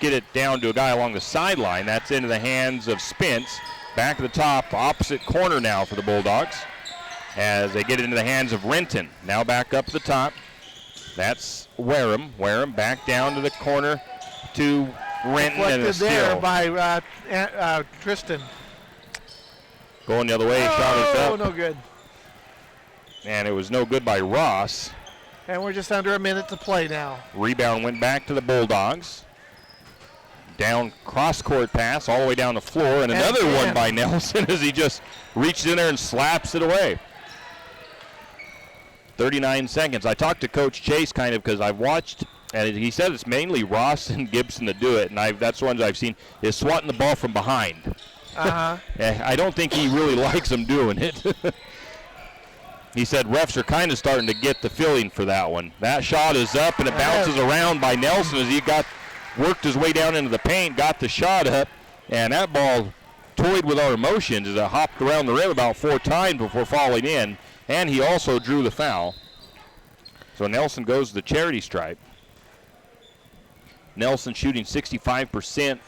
get it down to a guy along the sideline. That's into the hands of Spence. Back to the top, opposite corner now for the Bulldogs as they get it into the hands of Renton. Now back up to the top. That's Wareham. Wareham back down to the corner to Renton. And a steal. There by Tristan. Going the other way, shot is up. Oh, no good. And it was no good by Ross. And we're just under a minute to play now. Rebound went back to the Bulldogs. Down cross-court pass all the way down the floor, and another one by Nelson as he just reached in there and slaps it away. 39 seconds. I talked to Coach Chase kind of because I've watched, and he said it's mainly Ross and Gibson that do it, and that's the ones I've seen, is swatting the ball from behind. Uh-huh. I don't think he really likes them doing it. He said refs are kind of starting to get the feeling for that one. That shot is up, and it bounces around by Nelson as he worked his way down into the paint, got the shot up, and that ball toyed with our emotions as it hopped around the rim about 4 times before falling in, and he also drew the foul. So Nelson goes to the charity stripe. Nelson shooting 65%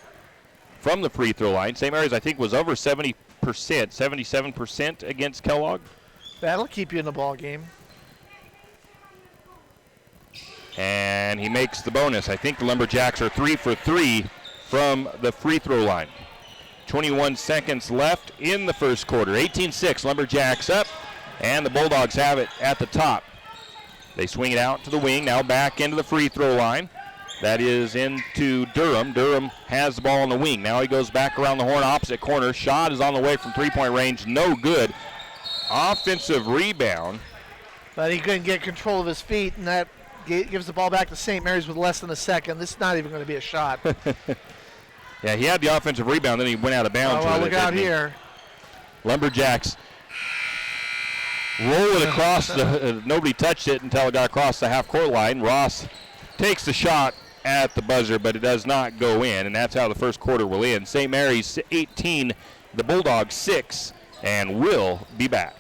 from the free throw line. St. Mary's, I think, was over 70%, 77% against Kellogg. That'll keep you in the ball game. And he makes the bonus. I think the Lumberjacks are 3 for 3 from the free throw line. 21 seconds left in the first quarter. 18-6, Lumberjacks up, and the Bulldogs have it at the top. They swing it out to the wing, now back into the free throw line. That is into Durham. Durham has the ball on the wing. Now he goes back around the horn, opposite corner. Shot is on the way from three-point range, no good. Offensive rebound. But he couldn't get control of his feet, and that gives the ball back to St. Mary's with less than a second. This is not even going to be a shot. Yeah, he had the offensive rebound, then he went out of bounds. Oh, well, look out here. Lumberjacks roll it across the, nobody touched it until it got across the half-court line. Ross takes the shot at the buzzer, but it does not go in, and that's how the first quarter will end. St. Mary's 18, the Bulldogs 6, and we'll be back.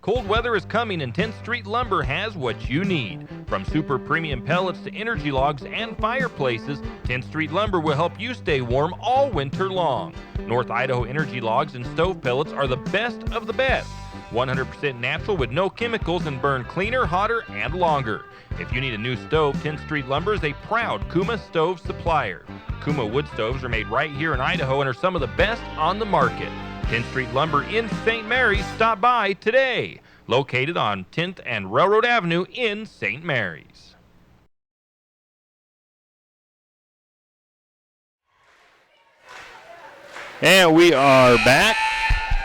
Cold weather is coming and 10th Street Lumber has what you need. From super premium pellets to energy logs and fireplaces, 10th Street Lumber will help you stay warm all winter long. North Idaho energy logs and stove pellets are the best of the best. 100% natural with no chemicals and burn cleaner, hotter, and longer. If you need a new stove, 10th Street Lumber is a proud Kuma stove supplier. Kuma wood stoves are made right here in Idaho and are some of the best on the market. 10th Street Lumber in St. Mary's. Stop by today. Located on 10th and Railroad Avenue in St. Mary's. And we are back.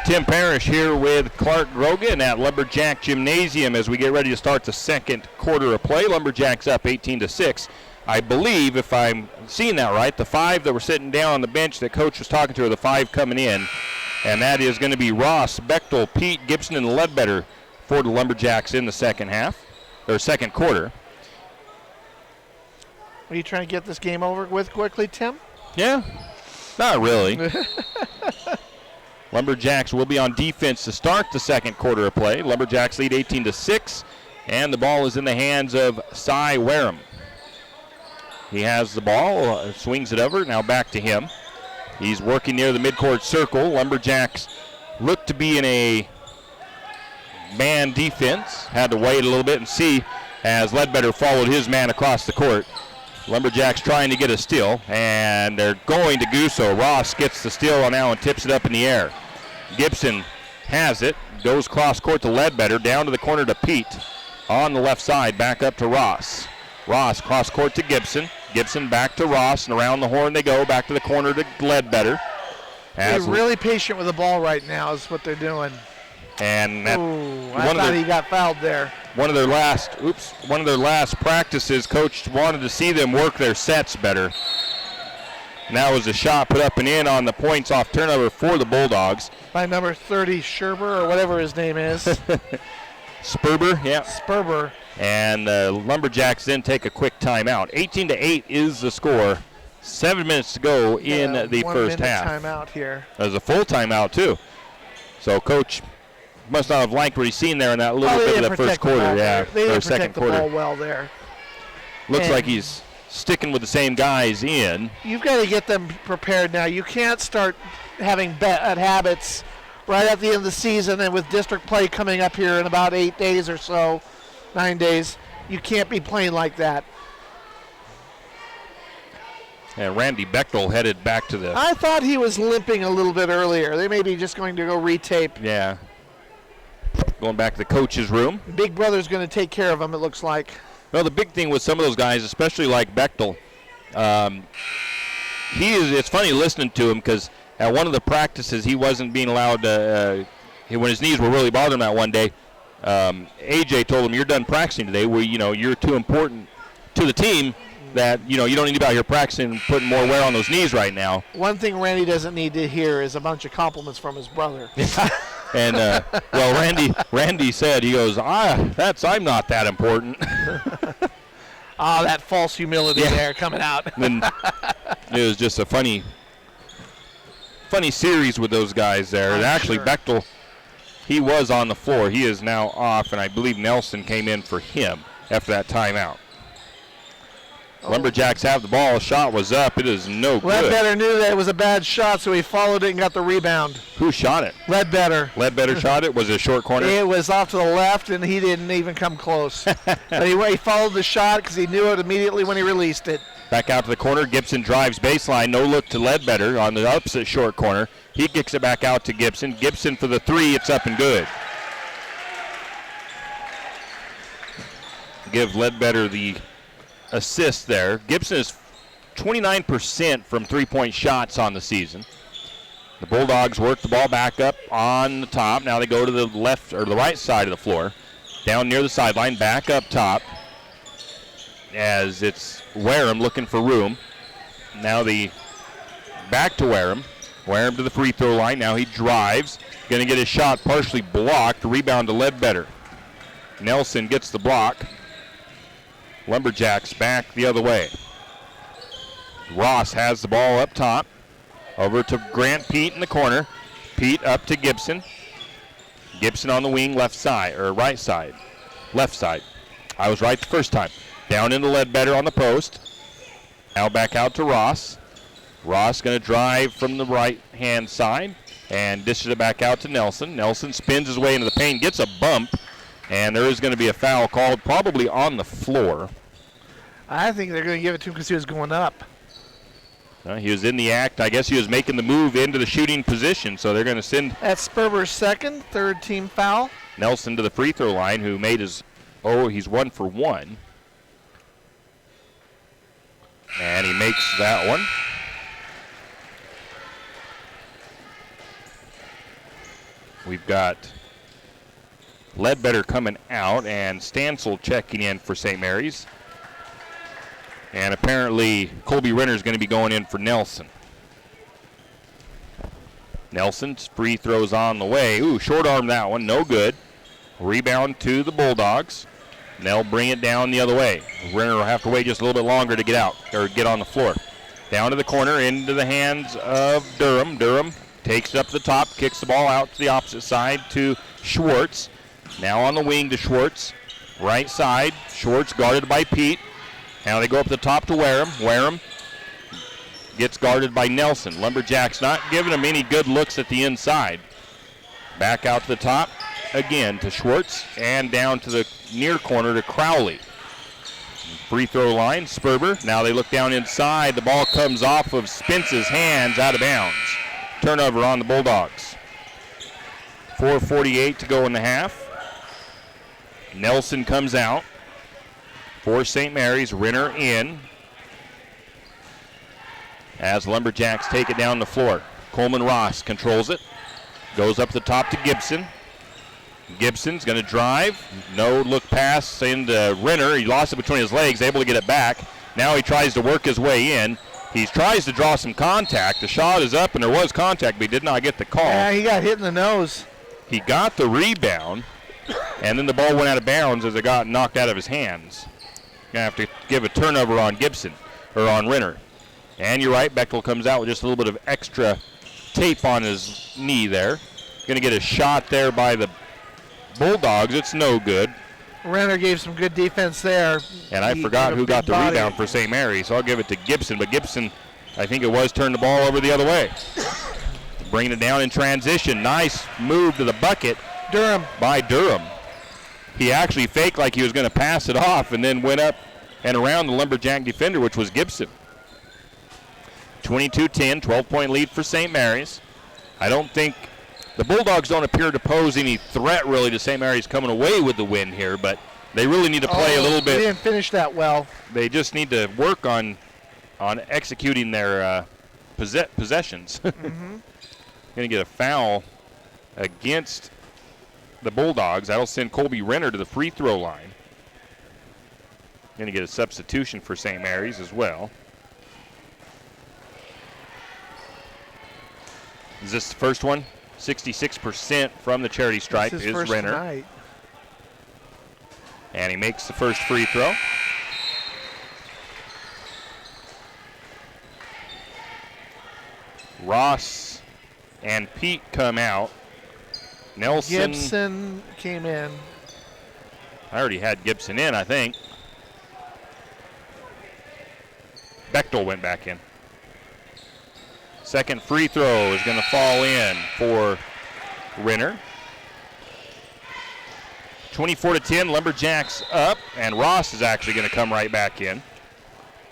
Tim Parrish here with Clark Grogan at Lumberjack Gymnasium as we get ready to start the second quarter of play. Lumberjacks up 18-6. I believe, if I'm seeing that right, the 5 that were sitting down on the bench that Coach was talking to are the 5 coming in. And that is going to be Ross, Bechtel, Pete, Gibson, and Ledbetter for the Lumberjacks in the second quarter. Are you trying to get this game over with quickly, Tim? Yeah, not really. Lumberjacks will be on defense to start the second quarter of play. Lumberjacks lead 18-6, and the ball is in the hands of Cy Wareham. He has the ball, swings it over, now back to him. He's working near the midcourt circle. Lumberjacks look to be in a man defense. Had to wait a little bit and see as Ledbetter followed his man across the court. Lumberjacks trying to get a steal, and they're going to do so. Ross gets the steal now and tips it up in the air. Gibson has it, goes cross court to Ledbetter, down to the corner to Pete. On the left side, back up to Ross. Ross cross court to Gibson. Gibson back to Ross, and around the horn they go, back to the corner to Ledbetter. They're really patient with the ball right now is what they're doing. And I thought he got fouled there. One of their last practices, coach wanted to see them work their sets better. And that was a shot put up and in on the points off turnover for the Bulldogs. By number 30, Scherber, or whatever his name is. Sperber, yeah. Sperber. And Lumberjacks then take a quick timeout. 18-8 is the score. 7 minutes to go in the first half. 1 minute timeout here. There's a full timeout, too. So coach must not have liked what he's seen there in that little bit of the first quarter. Yeah, they didn't second protect the quarter. ball well there. Looks like he's sticking with the same guys in. You've got to get them prepared now. You can't start having bad habits right at the end of the season, and with district play coming up here in about 8 days or so, 9 days, you can't be playing like that. And Randy Bechtel headed back to the... I thought he was limping a little bit earlier. They may be just going to go retape. Yeah. Going back to the coach's room. Big brother's going to take care of him, it looks like. Well, the big thing with some of those guys, especially like Bechtel, it's funny listening to him because at one of the practices he wasn't being allowed to, when his knees were really bothering him that one day, AJ told him, you're done practicing today. You're too important to the team that, you don't need to be out here practicing and putting more wear on those knees right now. One thing Randy doesn't need to hear is a bunch of compliments from his brother. And, Randy said, he goes, I'm not that important. That false humility there coming out. And it was just a funny series with those guys there. And actually, sure. Bechtel, he was on the floor. He is now off, and I believe Nelson came in for him after that timeout. Lumberjacks have the ball. Shot was up. It is no good. Ledbetter knew that it was a bad shot, so he followed it and got the rebound. Who shot it? Ledbetter. Ledbetter shot it? Was it a short corner? It was off to the left, and he didn't even come close. But he followed the shot because he knew it immediately when he released it. Back out to the corner. Gibson drives baseline. No look to Ledbetter on the opposite short corner. He kicks it back out to Gibson. Gibson for the three. It's up and good. Give Ledbetter the assist there. Gibson is 29% from three-point shots on the season. The Bulldogs work the ball back up on the top. Now they go to the left or the right side of the floor. Down near the sideline, back up top. As it's Wareham looking for room. Now back to Wareham. Wareham to the free throw line. Now he drives. Going to get his shot partially blocked. Rebound to Ledbetter. Nelson gets the block. Lumberjacks back the other way. Ross has the ball up top. Over to Grant Pete in the corner. Pete up to Gibson. Gibson on the wing, left side, or right side. Left side. I was right the first time. Down into Ledbetter on the post. Now back out to Ross. Ross going to drive from the right-hand side and dishes it back out to Nelson. Nelson spins his way into the paint, gets a bump, and there is going to be a foul called probably on the floor. I think they're going to give it to him because he was going up. He was in the act. I guess he was making the move into the shooting position, so they're going to send... That's Sperber's second, third team foul. Nelson to the free throw line, who made his... he's 1 for 1. And he makes that one. We've got Ledbetter coming out and Stansel checking in for St. Mary's. And apparently Colby Renner is going to be going in for Nelson. Nelson's free throws on the way. Ooh, short arm that one, no good. Rebound to the Bulldogs. And they'll bring it down the other way. Renner will have to wait just a little bit longer to get out, or get on the floor. Down to the corner, into the hands of Durham. Durham Takes it up to the top, kicks the ball out to the opposite side to Schwartz. Now on the wing to Schwartz. Right side, Schwartz guarded by Pete. Now they go up the top to Wareham. Wareham gets guarded by Nelson. Lumberjacks not giving him any good looks at the inside. Back out to the top again to Schwartz and down to the near corner to Crowley. Free throw line, Sperber. Now they look down inside. The ball comes off of Spence's hands out of bounds. Turnover on the Bulldogs. 4:48 to go in the half. Nelson comes out for St. Mary's. Renner in as Lumberjacks take it down the floor. Coleman Ross controls it. Goes up the top to Gibson. Gibson's going to drive. No look pass into Renner. He lost it between his legs, able to get it back. Now he tries to work his way in. He tries to draw some contact. The shot is up, and there was contact, but he did not get the call. Yeah, he got hit in the nose. He got the rebound, and then the ball went out of bounds as it got knocked out of his hands. Going to have to give a turnover on Gibson, or on Renner. And you're right, Bechtel comes out with just a little bit of extra tape on his knee there. Going to get a shot there by the Bulldogs. It's no good. Renner gave some good defense there. And I forgot who got the rebound for St. Mary's, so I'll give it to Gibson. But Gibson, I think it was, turned the ball over the other way. Bringing it down in transition. Nice move to the bucket. Durham. By Durham. He actually faked like he was going to pass it off and then went up and around the Lumberjack defender, which was Gibson. 22-10, 12-point lead for St. Mary's. I don't think the Bulldogs don't appear to pose any threat really to St. Mary's coming away with the win here, but they really need to play a little bit. They didn't finish that well. They just need to work on executing their possessions. Mm-hmm. Going to get a foul against the Bulldogs. That'll send Colby Renner to the free throw line. Going to get a substitution for St. Mary's as well. Is this the first one? 66% from the charity stripe is Renner. Tonight. And he makes the first free throw. Ross and Pete come out. Nelson. Gibson came in. I already had Gibson in, I think. Bechtel went back in. Second free throw is going to fall in for Renner. 24-10, Lumberjacks up, and Ross is actually going to come right back in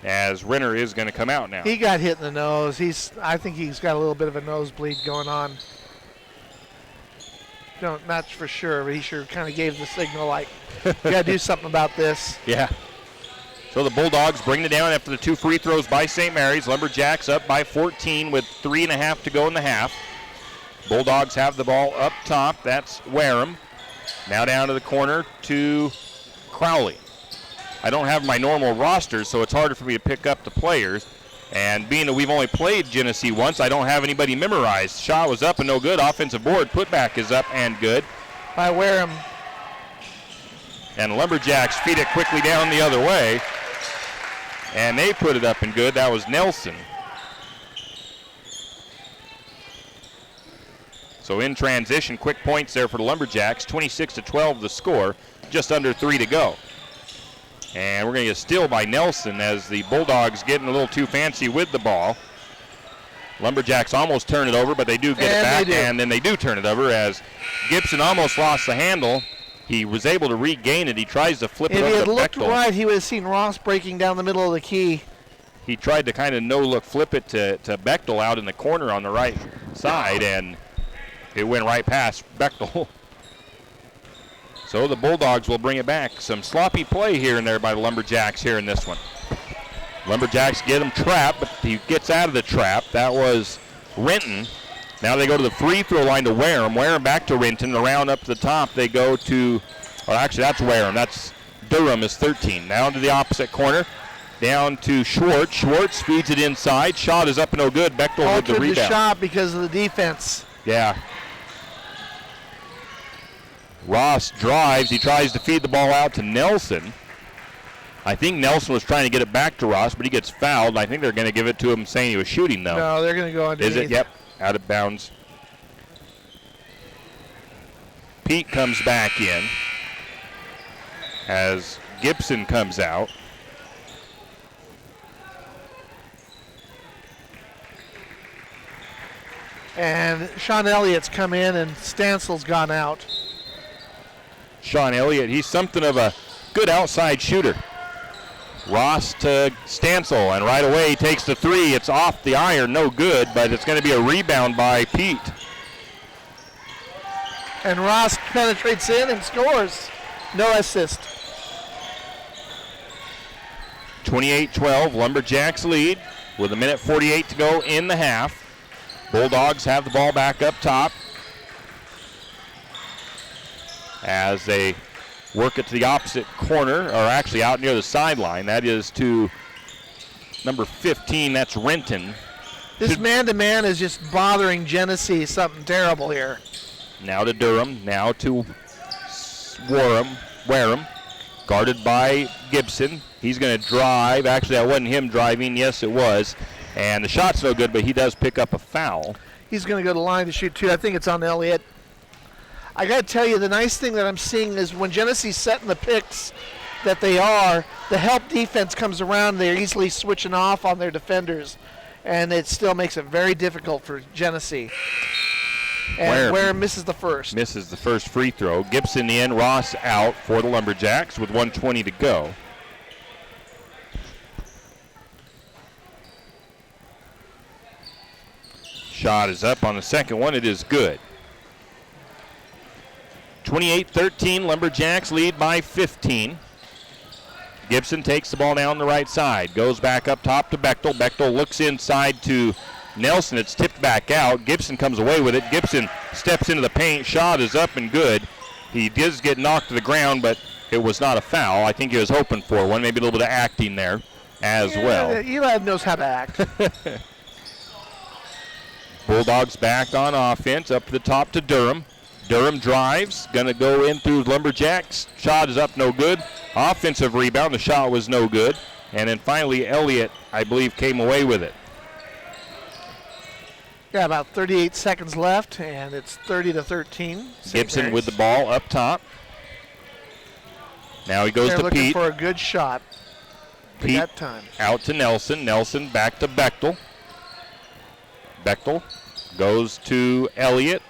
as Renner is going to come out now. He got hit in the nose. I think he's got a little bit of a nosebleed going on. Not for sure, but he sure kind of gave the signal like, you got to do something about this. Yeah. So the Bulldogs bring it down after the two free throws by St. Mary's. Lumberjacks up by 14 with 3.5 to go in the half. Bulldogs have the ball up top. That's Wareham. Now down to the corner to Crowley. I don't have my normal roster, so it's harder for me to pick up the players. And being that we've only played Genesee once, I don't have anybody memorized. Shot was up and no good. Offensive board. Putback is up and good. By Wareham. And Lumberjacks feed it quickly down the other way. And they put it up and good. That was Nelson. So in transition, quick points there for the Lumberjacks. 26-12 the score. Just under 3 to go. And we're going to get a steal by Nelson as the Bulldogs getting a little too fancy with the ball. Lumberjacks almost turn it over, but they do get it back, and then they do turn it over as Gibson almost lost the handle. He was able to regain it. He tries to flip it over to Bechtel. If he had looked right, he would have seen Ross breaking down the middle of the key. He tried to kind of no-look flip it to Bechtel out in the corner on the right side, and it went right past Bechtel. So the Bulldogs will bring it back. Some sloppy play here and there by the Lumberjacks here in this one. Lumberjacks get him trapped, but he gets out of the trap. That was Renton. Now they go to the free throw line to Wareham. Wareham back to Renton. Around up to the top, they go to, well, actually, that's Wareham. That's Durham is 13. Now to the opposite corner. Down to Schwartz. Schwartz feeds it inside. Shot is up and no good. Bechtel with the rebound. The shot because of the defense. Yeah. Ross drives. He tries to feed the ball out to Nelson. I think Nelson was trying to get it back to Ross, but he gets fouled. I think they're going to give it to him saying he was shooting, though. No, they're going to go underneath. Is it? Yep. Out of bounds. Pete comes back in as Gibson comes out. And Sean Elliott's come in and Stansel's gone out. Sean Elliott, he's something of a good outside shooter. Ross to Stansel, and right away he takes the three. It's off the iron, no good, but it's going to be a rebound by Pete. And Ross penetrates in and scores. No assist. 28-12, Lumberjacks lead with 1:48 to go in the half. Bulldogs have the ball back up top as they work it to the opposite corner, or actually out near the sideline. That is to number 15, that's Renton. This man-to-man is just bothering Genesee something terrible here. Now to Durham, now to Wareham, guarded by Gibson. He's going to drive. Actually, that wasn't him driving. Yes, it was. And the shot's no good, but he does pick up a foul. He's going to go to the line to shoot two. I think it's on Elliott. I got to tell you, the nice thing that I'm seeing is when Genesee's setting the picks that they are, the help defense comes around, they're easily switching off on their defenders, and it still makes it very difficult for Genesee. And Wareham misses the first. Misses the first free throw. Gibson in, Ross out for the Lumberjacks with 1:20 to go. Shot is up on the second one. It is good. 28-13, Lumberjacks lead by 15. Gibson takes the ball down the right side. Goes back up top to Bechtel. Bechtel looks inside to Nelson. It's tipped back out. Gibson comes away with it. Gibson steps into the paint. Shot is up and good. He does get knocked to the ground, but it was not a foul. I think he was hoping for one. Maybe a little bit of acting there as well. Eli knows how to act. Bulldogs back on offense. Up to the top to Durham. Durham drives. Going to go in through Lumberjacks. Shot is up, no good. Offensive rebound. The shot was no good. And then finally, Elliott, I believe, came away with it. Yeah, about 38 seconds left, and it's 30-13. Gibson with the ball up top. Now he goes They're to looking Pete. for a good shot. Pete that time. Out to Nelson. Nelson back to Bechtel. Bechtel goes to Elliott.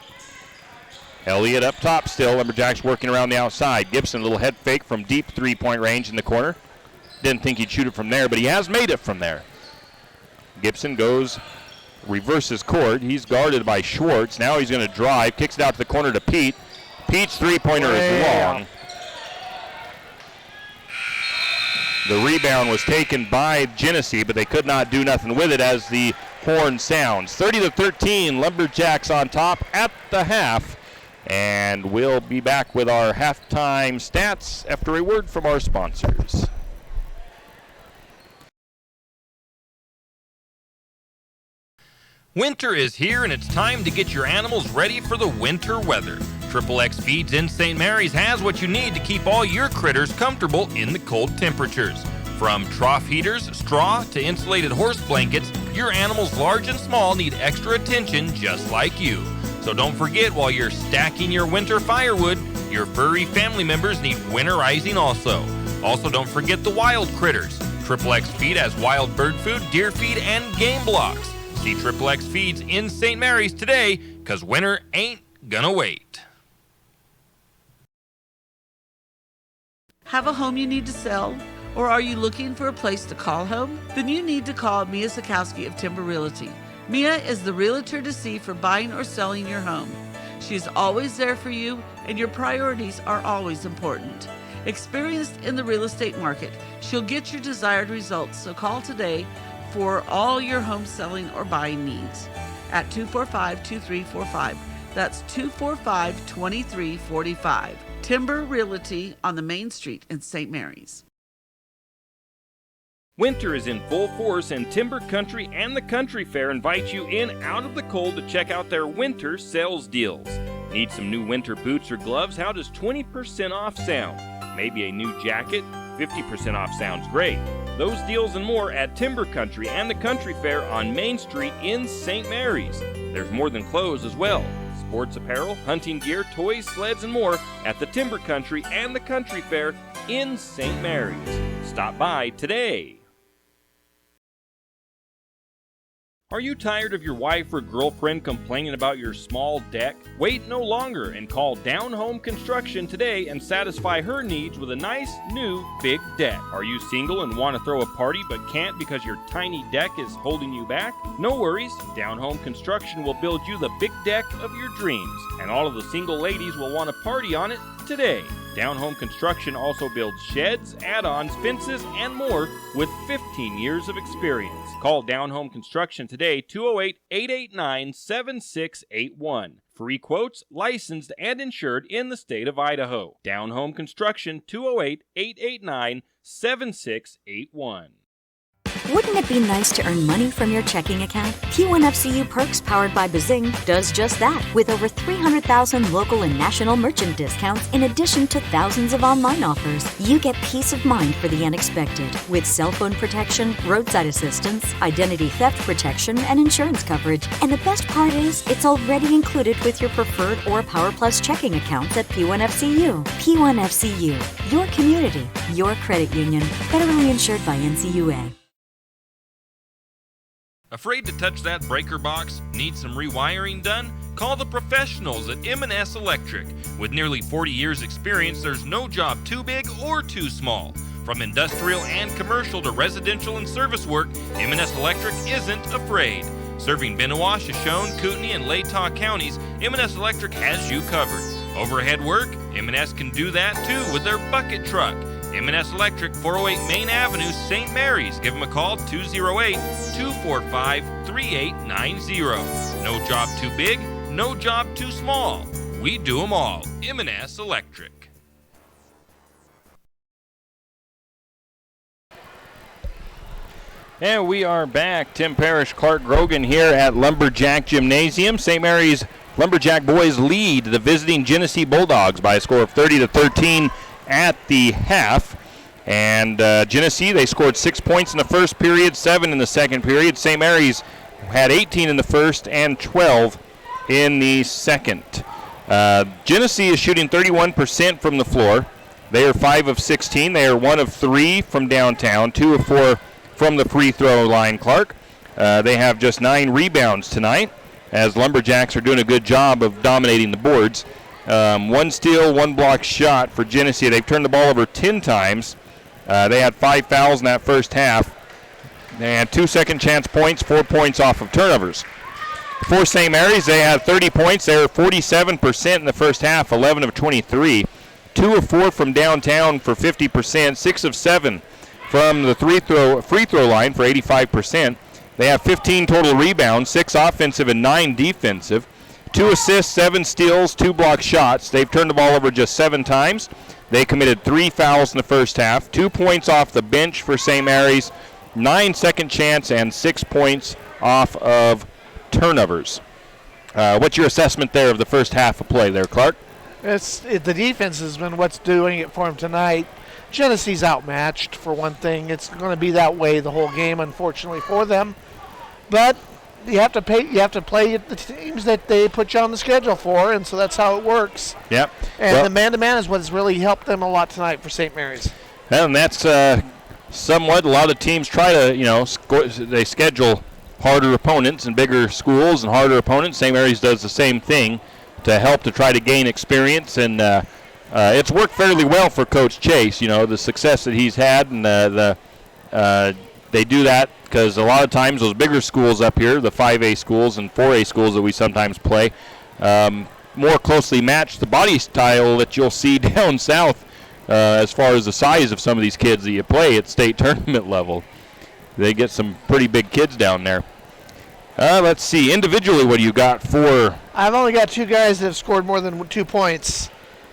Elliott up top still. Lumberjacks working around the outside. Gibson, a little head fake from deep three-point range in the corner. Didn't think he'd shoot it from there, but he has made it from there. Gibson goes, reverses court. He's guarded by Schwartz. Now he's going to drive. Kicks it out to the corner to Pete. Pete's three-pointer is long. The rebound was taken by Genesee, but they could not do nothing with it as the horn sounds. 30-13, Lumberjacks on top at the half. And we'll be back with our halftime stats after a word from our sponsors. Winter is here and it's time to get your animals ready for the winter weather. XXX Feeds in St. Mary's has what you need to keep all your critters comfortable in the cold temperatures. From trough heaters, straw, to insulated horse blankets, your animals large and small need extra attention just like you. So don't forget, while you're stacking your winter firewood, your furry family members need winterizing also. Also, don't forget the wild critters. XXX Feed has wild bird food, deer feed, and game blocks. See XXX Feeds in St. Mary's today, because winter ain't gonna wait. Have a home you need to sell? Or are you looking for a place to call home? Then you need to call Mia Sikowski of Timber Realty. Mia is the realtor to see for buying or selling your home. She is always there for you, and your priorities are always important. Experienced in the real estate market, she'll get your desired results, so call today for all your home selling or buying needs at 245-2345. That's 245-2345. Timber Realty on the Main Street in St. Mary's. Winter is in full force, and Timber Country and the Country Fair invite you in out of the cold to check out their winter sales deals. Need some new winter boots or gloves? How does 20% off sound? Maybe a new jacket? 50% off sounds great. Those deals and more at Timber Country and the Country Fair on Main Street in St. Mary's. There's more than clothes as well. sports apparel, hunting gear, toys, sleds, and more at the Timber Country and the Country Fair in St. Mary's. Stop by today. Are you tired of your wife or girlfriend complaining about your small deck? Wait no longer and call Down Home Construction today and satisfy her needs with a nice, new, big deck. Are you single and want to throw a party but can't because your tiny deck is holding you back? No worries, Down Home Construction will build you the big deck of your dreams, and all of the single ladies will want to party on it today. Down Home Construction also builds sheds, add-ons, fences, and more with 15 years of experience. Call Down Home Construction today, 208-889-7681. Free quotes, licensed and insured in the state of Idaho. Down Home Construction, 208-889-7681. Wouldn't it be nice to earn money from your checking account? P1FCU Perks powered by Bazing does just that with over 300,000 local and national merchant discounts in addition to thousands of online offers. You get peace of mind for the unexpected with cell phone protection, roadside assistance, identity theft protection, and insurance coverage. And the best part is it's already included with your preferred or Power Plus checking accounts at P1FCU. P1FCU, your community, your credit union, federally insured by NCUA. Afraid to touch that breaker box? Need some rewiring done? Call the professionals at M&S Electric. With nearly 40 years experience, there's no job too big or too small. From industrial and commercial to residential and service work, M&S Electric isn't afraid. Serving Bennewash, Shoshone, Kootenai, and Latah counties, M&S Electric has you covered. Overhead work? M&S can do that too with their bucket truck. M&S Electric, 408 Main Avenue, St. Mary's. Give them a call, 208-245-3890. No job too big, no job too small. We do them all. M&S Electric. And we are back. Tim Parrish, Clark Grogan here at Lumberjack Gymnasium. St. Mary's Lumberjack boys lead the visiting Genesee Bulldogs by a score of 30-13 at the half. And Genesee, they scored 6 points in the first period, 7 in the second period. St. Mary's had 18 in the first and 12 in the second. Genesee is shooting 31% from the floor. They are 5 of 16. They are 1 of 3 from downtown, 2 of 4 from the free throw line, Clark. They have just 9 rebounds tonight, as Lumberjacks are doing a good job of dominating the boards. 1 steal, 1 block shot for Genesee. They've turned the ball over 10 times. They had 5 fouls in that first half. They had 2 second chance points, 4 points off of turnovers. For St. Mary's, they had 30 points. They were 47% in the first half, 11 of 23. 2 of 4 from downtown for 50%, 6 of 7 from the free throw line for 85%. They have 15 total rebounds, 6 offensive and 9 defensive. 2 assists, 7 steals, 2 block shots. They've turned the ball over just 7 times. They committed 3 fouls in the first half, 2 points off the bench for St. Mary's, 9 second chance, and 6 points off of turnovers. What's your assessment there of the first half of play there, Clark? The defense has been what's doing it for them tonight. Genesee's outmatched, for one thing. It's going to be that way the whole game, unfortunately, for them. But you have to play the teams that they put you on the schedule for, and so that's how it works. Yep. And the man-to-man is what's really helped them a lot tonight for St. Mary's. And that's somewhat a lot of teams try to, they schedule harder opponents and bigger schools and harder opponents. St. Mary's does the same thing to help to try to gain experience, and it's worked fairly well for Coach Chase. The success that he's had, and they do that because a lot of times those bigger schools up here, the 5A schools and 4A schools that we sometimes play, more closely match the body style that you'll see down south as far as the size of some of these kids that you play at state tournament level. They get some pretty big kids down there. Let's see. Individually, what do you got for? I've only got 2 guys that have scored more than 2 points,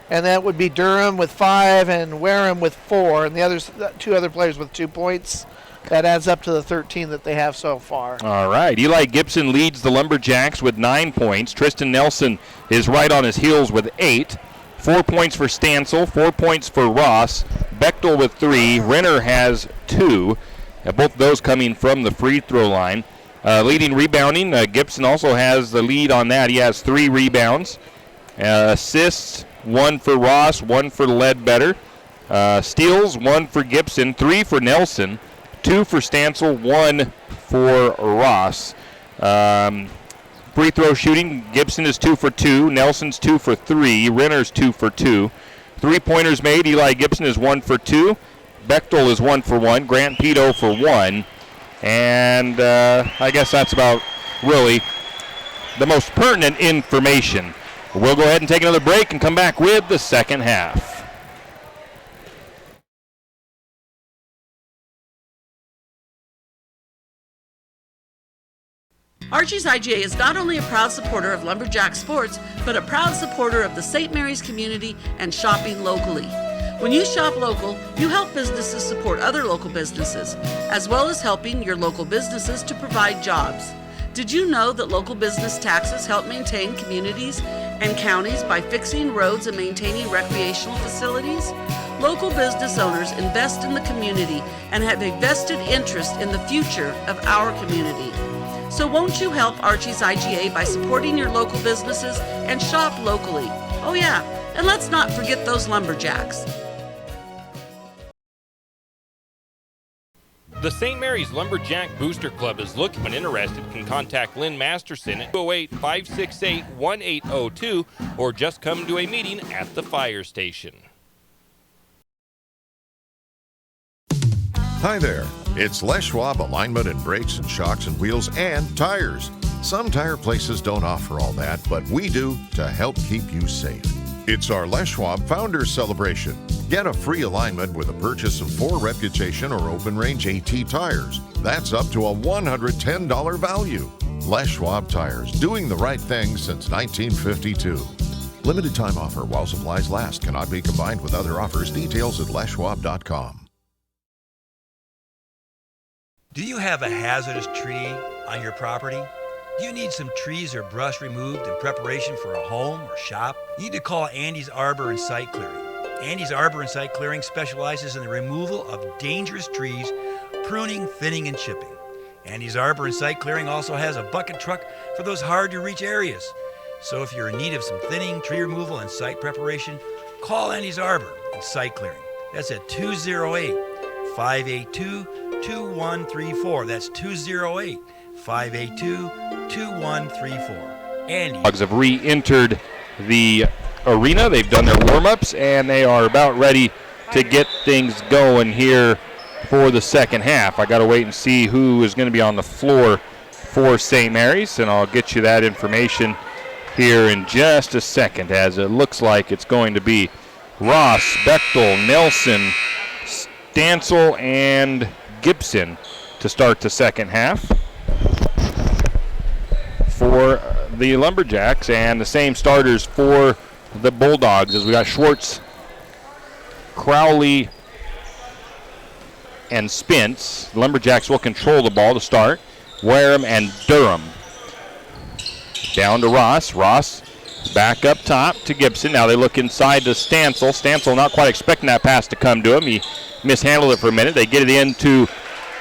and that would be Durham with 5 and Wareham with 4, and the others, 2 other players with 2 points. That adds up to the 13 that they have so far. All right. Eli Gibson leads the Lumberjacks with 9 points. Tristan Nelson is right on his heels with 8. 4 points for Stansel, 4 points for Ross. Bechtel with 3. Renner has 2. Both of those coming from the free throw line. Leading rebounding, Gibson also has the lead on that. He has 3 rebounds. Assists, 1 for Ross, 1 for Ledbetter. Steals, 1 for Gibson, 3 for Nelson, 2 for Stancil, 1 for Ross. Free throw shooting, Gibson is 2 for 2, Nelson's 2 for 3, Renner's 2 for 2. 3-pointers made, Eli Gibson is 1 for 2, Bechtel is 1 for 1, Grant Pito for 1. And I guess that's about really the most pertinent information. We'll go ahead and take another break and come back with the second half. Archie's IGA is not only a proud supporter of Lumberjack sports, but a proud supporter of the St. Mary's community and shopping locally. When you shop local, you help businesses support other local businesses, as well as helping your local businesses to provide jobs. Did you know that local business taxes help maintain communities and counties by fixing roads and maintaining recreational facilities? Local business owners invest in the community and have a vested interest in the future of our community. So won't you help Archie's IGA by supporting your local businesses and shop locally? Oh yeah, and let's not forget those lumberjacks. The St. Mary's Lumberjack Booster Club is looking. When interested, can contact Lynn Masterson at 208-568-1802 or just come to a meeting at the fire station. Hi there. It's Les Schwab Alignment and Brakes and Shocks and Wheels and Tires. Some tire places don't offer all that, but we do to help keep you safe. It's our Les Schwab Founders Celebration. Get a free alignment with a purchase of 4 Reputation or Open Range AT tires. That's up to a $110 value. Les Schwab Tires, doing the right thing since 1952. Limited time offer while supplies last. Cannot be combined with other offers. Details at leschwab.com. Do you have a hazardous tree on your property? Do you need some trees or brush removed in preparation for a home or shop? You need to call Andy's Arbor and Site Clearing. Andy's Arbor and Site Clearing specializes in the removal of dangerous trees, pruning, thinning, and chipping. Andy's Arbor and Site Clearing also has a bucket truck for those hard-to-reach areas. So if you're in need of some thinning, tree removal, and site preparation, call Andy's Arbor and Site Clearing. That's at 208-582-2134. That's 208-582-2134. Andy. Dogs have re-entered the arena. They've done their warm-ups, and they are about ready to get things going here for the second half. I got to wait and see who is going to be on the floor for St. Mary's, and I'll get you that information here in just a second, as it looks like it's going to be Ross, Bechtel, Nelson, Stancil, and Gibson to start the second half for the Lumberjacks, and the same starters for the Bulldogs, as we got Schwartz, Crowley, and Spence. The Lumberjacks will control the ball to start. Wareham and Durham. Down to Ross. Ross back up top to Gibson. Now they look inside to Stancil. Stancil not quite expecting that pass to come to him. He mishandled it for a minute. They get it into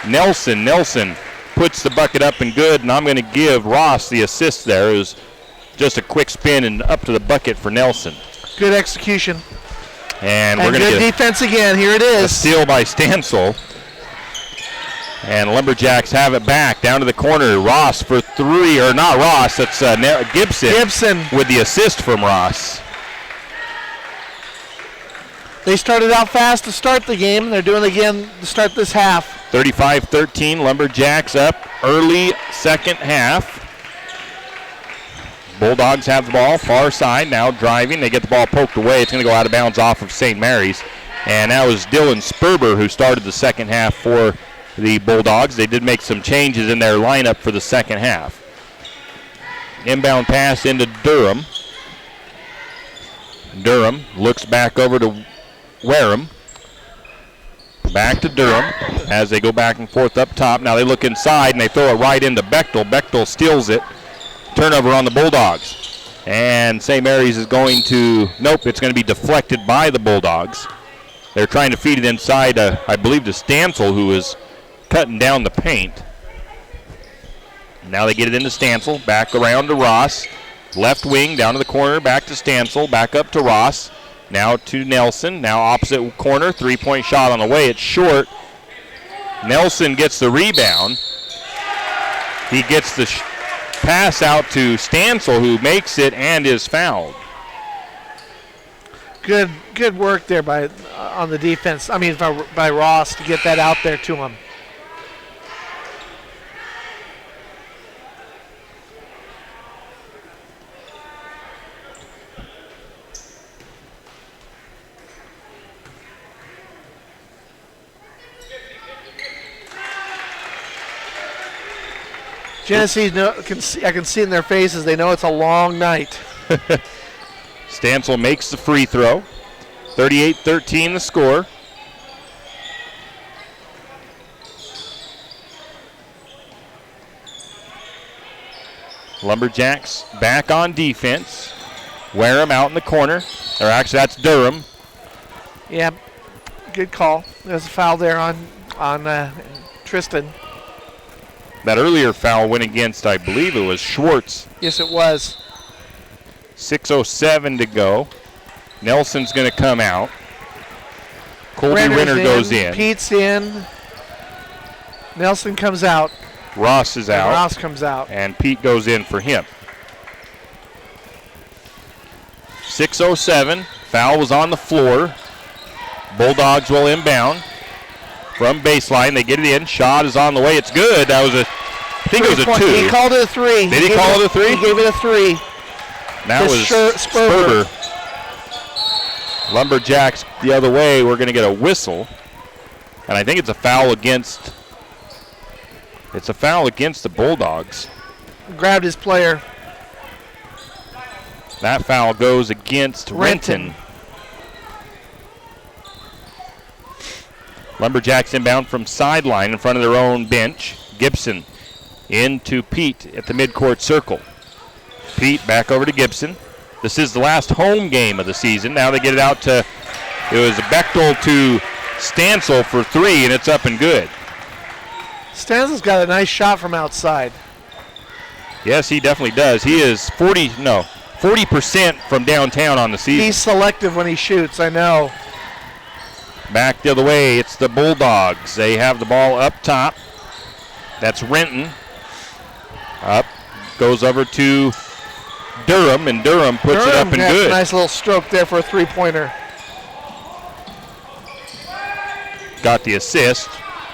Nelson. Nelson puts the bucket up and good, and I'm going to give Ross the assist there. It was just a quick spin and up to the bucket for Nelson. Good execution. And we're going to get defense again. Here it is. A steal by Stancil. And Lumberjacks have it back down to the corner. Ross for 3, or not Ross, that's Gibson. Gibson with the assist from Ross. They started out fast to start the game. They're doing it again to start this half. 35-13, Lumberjacks up early second half. Bulldogs have the ball, far side, now driving. They get the ball poked away. It's going to go out of bounds off of St. Mary's. And that was Dylan Sperber who started the second half for the Bulldogs. They did make some changes in their lineup for the second half. Inbound pass into Durham. Durham looks back over to Wareham. Back to Durham as they go back and forth up top. Now they look inside and they throw it right into Bechtel. Bechtel steals it. Turnover on the Bulldogs. And St. Mary's is going to, nope, it's going to be deflected by the Bulldogs. They're trying to feed it inside, I believe, to Stancil, who is cutting down the paint. Now they get it into Stansel. Back around to Ross. Left wing, down to the corner, back to Stansel. Back up to Ross. Now to Nelson. Now opposite corner. 3-point shot on the way. It's short. Nelson gets the rebound. He gets the pass out to Stansel, who makes it and is fouled. Good work there on the defense. I mean, by Ross to get that out there to him. Genesee, I can see in their faces, they know it's a long night. Stansel makes the free throw. 38-13 the score. Lumberjacks back on defense. Wareham out in the corner. Or actually, that's Durham. Yeah, good call. There's a foul there on Tristan. That earlier foul went against, I believe it was Schwartz. Yes, it was. 6:07 to go. Nelson's going to come out. Colby Renner goes in. Pete's in. Nelson comes out. Ross is out. Ross comes out. And Pete goes in for him. 6:07. Foul was on the floor. Bulldogs will inbound. From baseline, they get it in. Shot is on the way. It's good. That was I think it was a 2. He called it a 3. Did he call it a 3? He gave it a 3. That was Sperber. Lumberjacks the other way. We're going to get a whistle. And I think it's a foul against the Bulldogs. Grabbed his player. That foul goes against Renton. Lumberjacks inbound from sideline in front of their own bench. Gibson into Pete at the midcourt circle. Pete back over to Gibson. This is the last home game of the season. Now they get it out to, it was Bechtel to Stansel for 3, and it's up and good. Stansel's got a nice shot from outside. Yes, he definitely does. He is 40% from downtown on the season. He's selective when he shoots, I know. Back the other way, it's the Bulldogs. They have the ball up top. That's Renton. Up, goes over to Durham, and Durham puts it up and good. A nice little stroke there for a 3-pointer. Got the assist.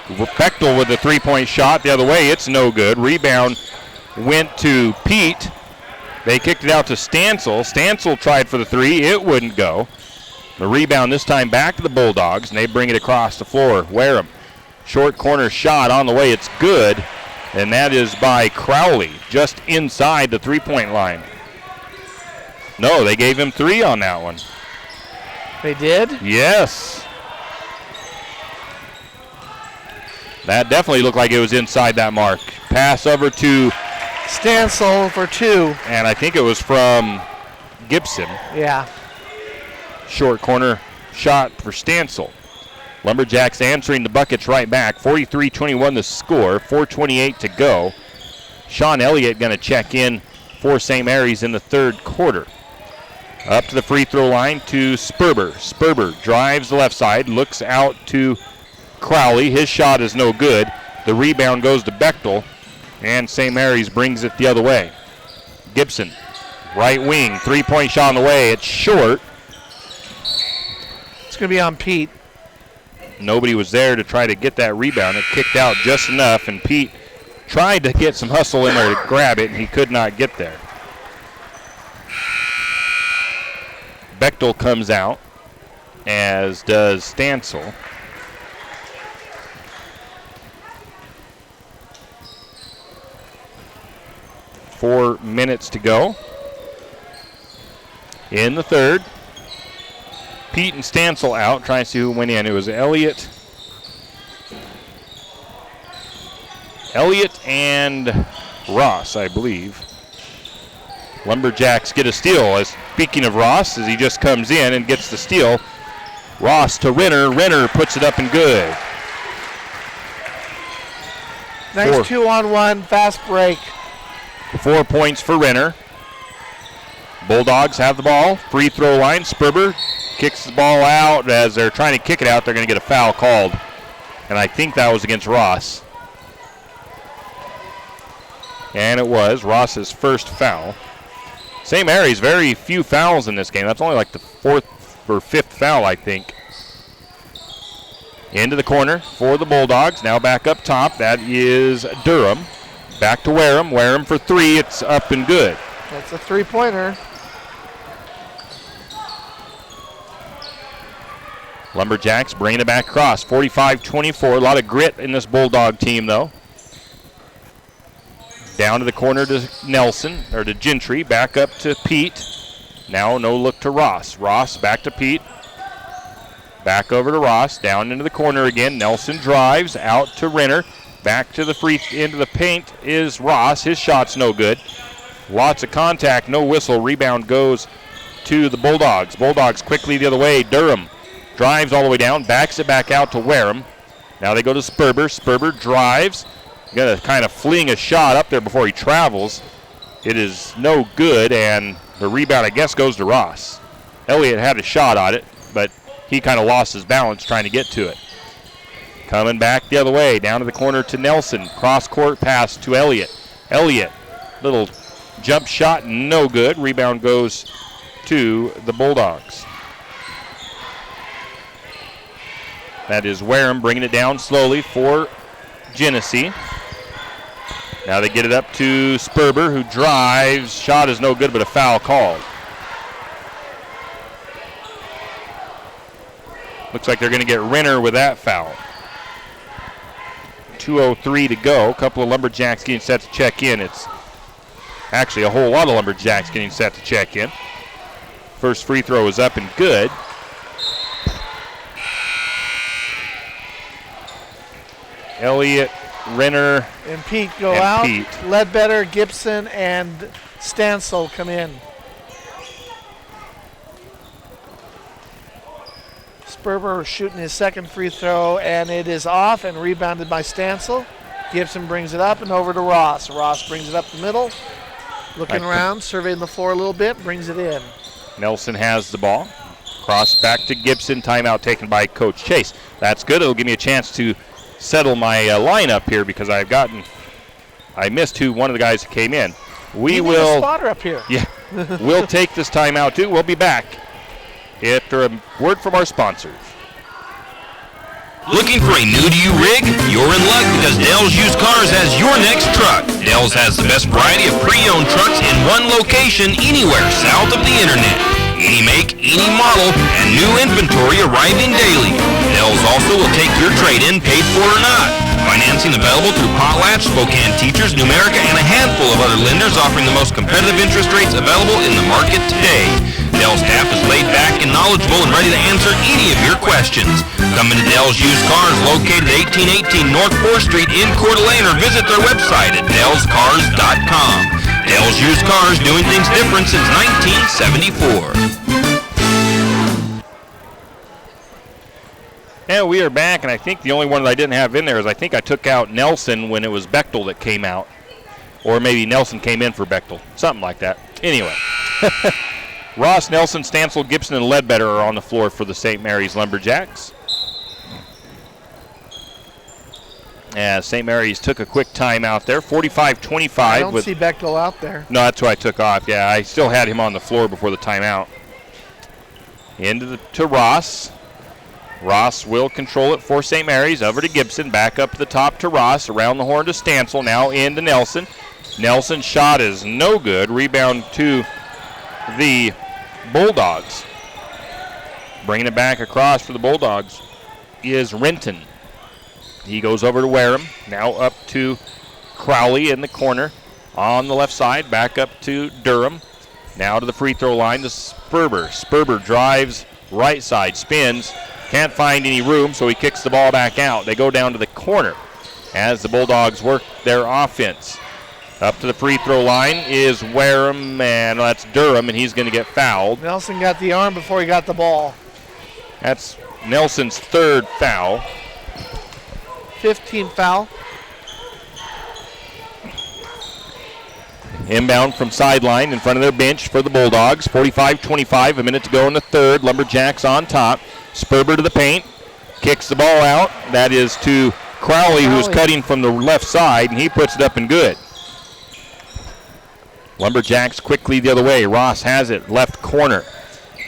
Bechtel with the 3-point shot the other way. It's no good. Rebound went to Pete. They kicked it out to Stansel. Stansel tried for the 3. It wouldn't go. The rebound this time back to the Bulldogs, and they bring it across the floor. Wareham. Short corner shot on the way. It's good, and that is by Crowley, just inside the 3-point line. No, they gave him 3 on that one. They did? Yes. That definitely looked like it was inside that mark. Pass over to Stansel for 2. And I think it was from Gibson. Yeah. Short corner shot for Stansel. Lumberjacks answering the buckets right back. 43-21 the score. 4:28 to go. Sean Elliott going to check in for St. Mary's in the third quarter. Up to the free throw line to Sperber. Sperber drives the left side, looks out to Crowley. His shot is no good. The rebound goes to Bechtel, and St. Mary's brings it the other way. Gibson, right wing, 3-point shot on the way. It's short. It's going to be on Pete. Nobody was there to try to get that rebound. It kicked out just enough, and Pete tried to get some hustle in there to grab it, and he could not get there. Bechtel comes out, as does Stansel. Four minutes to go in the third. Pete and Stansel out, trying to see who went in. It was Elliott and Ross, I believe. Lumberjacks get a steal. Speaking of Ross, as he just comes in and gets the steal, Ross to Renner. Renner puts it up and good. Nice 2-on-1 fast break. 4 points for Renner. Bulldogs have the ball. Free throw line. Sperber kicks the ball out. As they're trying to kick it out, they're going to get a foul called. And I think that was against Ross. And it was Ross's first foul. St. Mary's, very few fouls in this game. That's only like the 4th or 5th foul, I think. Into the corner for the Bulldogs. Now back up top. That is Durham. Back to Wareham. Wareham for 3. It's up and good. That's a 3-pointer. Lumberjacks bringing it back across. 45-24. A lot of grit in this Bulldog team, though. Down to the corner to Nelson, or to Gentry. Back up to Pete. Now no look to Ross. Ross back to Pete. Back over to Ross. Down into the corner again. Nelson drives out to Renner. Back to the free into the paint is Ross. His shot's no good. Lots of contact, no whistle. Rebound goes to the Bulldogs. Bulldogs quickly the other way. Durham drives all the way down, backs it back out to Wareham. Now they go to Sperber. Sperber drives. Got to kind of fling a shot up there before he travels. It is no good, and the rebound, I guess, goes to Ross. Elliott had a shot on it, but he kind of lost his balance trying to get to it. Coming back the other way, down to the corner to Nelson. Cross-court pass to Elliott. Elliott, little jump shot, no good. Rebound goes to the Bulldogs. That is Wareham bringing it down slowly for Genesee. Now they get it up to Sperber, who drives. Shot is no good, but a foul called. Looks like they're going to get Renner with that foul. 2:03 to go. A couple of Lumberjacks getting set to check in. It's actually a whole lot of Lumberjacks getting set to check in. First free throw is up and good. Elliott, Renner, and Pete go out. Ledbetter, Gibson, and Stansel come in. Sperber shooting his second free throw, and it is off and rebounded by Stansel. Gibson brings it up and over to Ross. Ross brings it up the middle, looking around, surveying the floor a little bit, brings it in. Nelson has the ball. Cross back to Gibson. Timeout taken by Coach Chase. That's good. It'll give me a chance to settle my lineup here because I missed one of the guys who came in. We will. A spotter up here. Yeah, we'll take this timeout too. We'll be back after a word from our sponsors. Looking for a new-to-you rig? You're in luck because Dell's Used Cars has your next truck. Dell's has the best variety of pre-owned trucks in one location anywhere south of the internet. Any make, any model, and new inventory arriving daily. Dell's also will take your trade-in, paid for or not. Financing available through Potlatch, Spokane Teachers, Numerica, and a handful of other lenders offering the most competitive interest rates available in the market today. Dell's staff is laid back and knowledgeable and ready to answer any of your questions. Come into Dell's Used Cars located at 1818 North 4th Street in Coeur d'Alene or visit their website at dellscars.com. Dell's Used Cars, doing things different since 1974. Yeah, we are back, and I think the only one that I didn't have in there is I think I took out Nelson when it was Bechtel that came out. Or maybe Nelson came in for Bechtel. Something like that. Anyway. Ross, Nelson, Stansel, Gibson, and Ledbetter are on the floor for the St. Mary's Lumberjacks. Yeah, St. Mary's took a quick timeout there. 45-25. I don't see Bechtel out there. No, that's who I took off. Yeah, I still had him on the floor before the timeout. To Ross. Ross will control it for St. Mary's. Over to Gibson. Back up to the top to Ross. Around the horn to Stansel. Now into Nelson. Nelson's shot is no good. Rebound to the Bulldogs. Bringing it back across for the Bulldogs is Renton. He goes over to Wareham. Now up to Crowley in the corner. On the left side. Back up to Durham. Now to the free throw line to Sperber. Sperber drives right side. Spins. Can't find any room, so he kicks the ball back out. They go down to the corner as the Bulldogs work their offense. Up to the free throw line is Wareham, and that's Durham, and he's going to get fouled. Nelson got the arm before he got the ball. That's Nelson's third foul. 15th foul. Inbound from sideline in front of their bench for the Bulldogs. 45-25, a minute to go in the third. Lumberjacks on top. Sperber to the paint. Kicks the ball out. That is to Crowley, who's cutting from the left side, and he puts it up and good. Lumberjacks quickly the other way. Ross has it, left corner.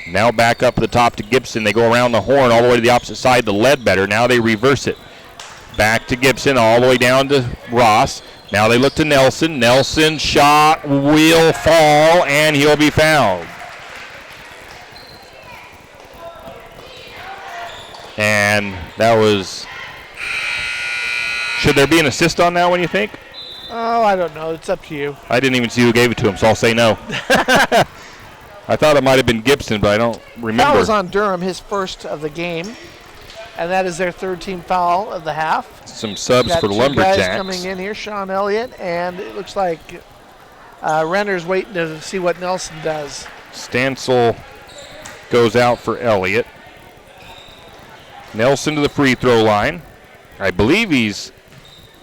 Now back up the top to Gibson. They go around the horn all the way to the opposite side to Ledbetter. Now they reverse it. Back to Gibson all the way down to Ross. Now they look to Nelson. Nelson shot will fall, and he'll be fouled. And that was... Should there be an assist on that one, you think? Oh, I don't know. It's up to you. I didn't even see who gave it to him, so I'll say no. I thought it might have been Gibson, but I don't remember. That was on Durham, his first of the game. And that is their third team foul of the half. Some subs for the Got two guys Lumberjacks. coming in here, Sean Elliott, and it looks like Renner's waiting to see what Nelson does. Stansel goes out for Elliott. Nelson to the free throw line. I believe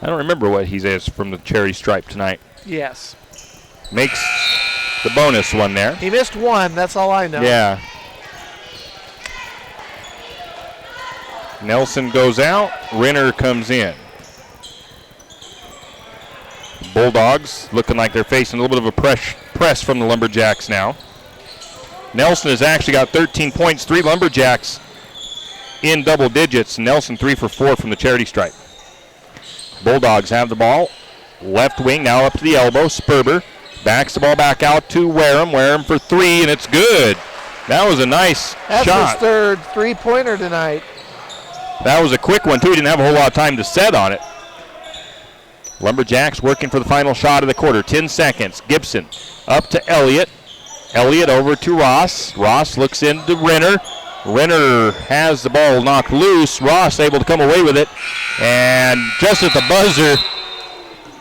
I don't remember what he is from the cherry stripe tonight. Yes. Makes the bonus one there. He missed one, that's all I know. Yeah. Nelson goes out. Renner comes in. Bulldogs looking like they're facing a little bit of a press from the Lumberjacks now. Nelson has actually got 13 points, 3 Lumberjacks in double digits. Nelson 3 for 4 from the charity stripe. Bulldogs have the ball. Left wing now up to the elbow. Sperber backs the ball back out to Wareham. Wareham for 3, and it's good. That was a nice shot. That's his third three-pointer tonight. That was a quick one, too. He didn't have a whole lot of time to set on it. Lumberjacks working for the final shot of the quarter. 10 seconds. Gibson up to Elliott. Elliott over to Ross. Ross looks into Renner. Renner has the ball knocked loose. Ross able to come away with it. And just at the buzzer,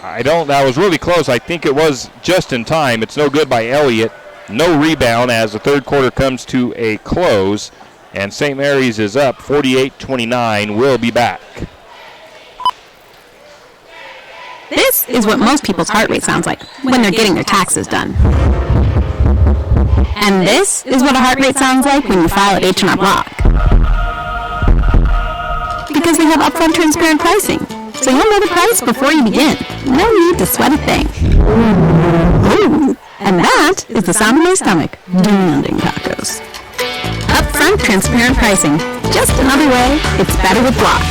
that was really close. I think it was just in time. It's no good by Elliott. No rebound as the third quarter comes to a close. And St. Mary's is up 48-29. We'll be back. This is what most people's heart rate sounds like when they're getting their taxes done. And this is what a heart rate sounds like when you file at H&R Block. Because they have upfront transparent pricing, so you'll know the price before you begin. No need to sweat a thing. Ooh, and that is the sound of my stomach demanding tacos. Upfront transparent pricing. Just another way it's better with Block.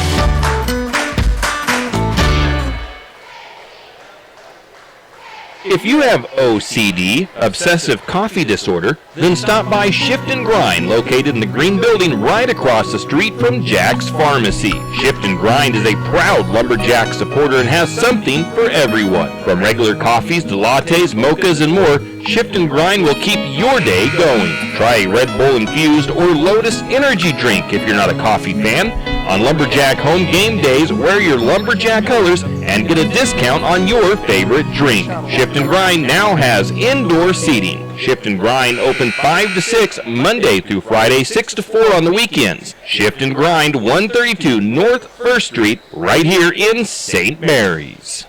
If you have OCD, obsessive coffee disorder, then stop by Shift and Grind, located in the green building right across the street from Jack's Pharmacy. Shift and Grind is a proud Lumberjack supporter and has something for everyone. From regular coffees to lattes, mochas, and more, Shift and Grind will keep your day going. Try a Red Bull infused or Lotus energy drink if you're not a coffee fan. On Lumberjack home game days, wear your Lumberjack colors and get a discount on your favorite drink. Shift and Grind now has indoor seating. Shift and Grind open 5 to 6 Monday through Friday, 6 to 4 on the weekends. Shift and Grind 132 North 1st Street, right here in St. Mary's.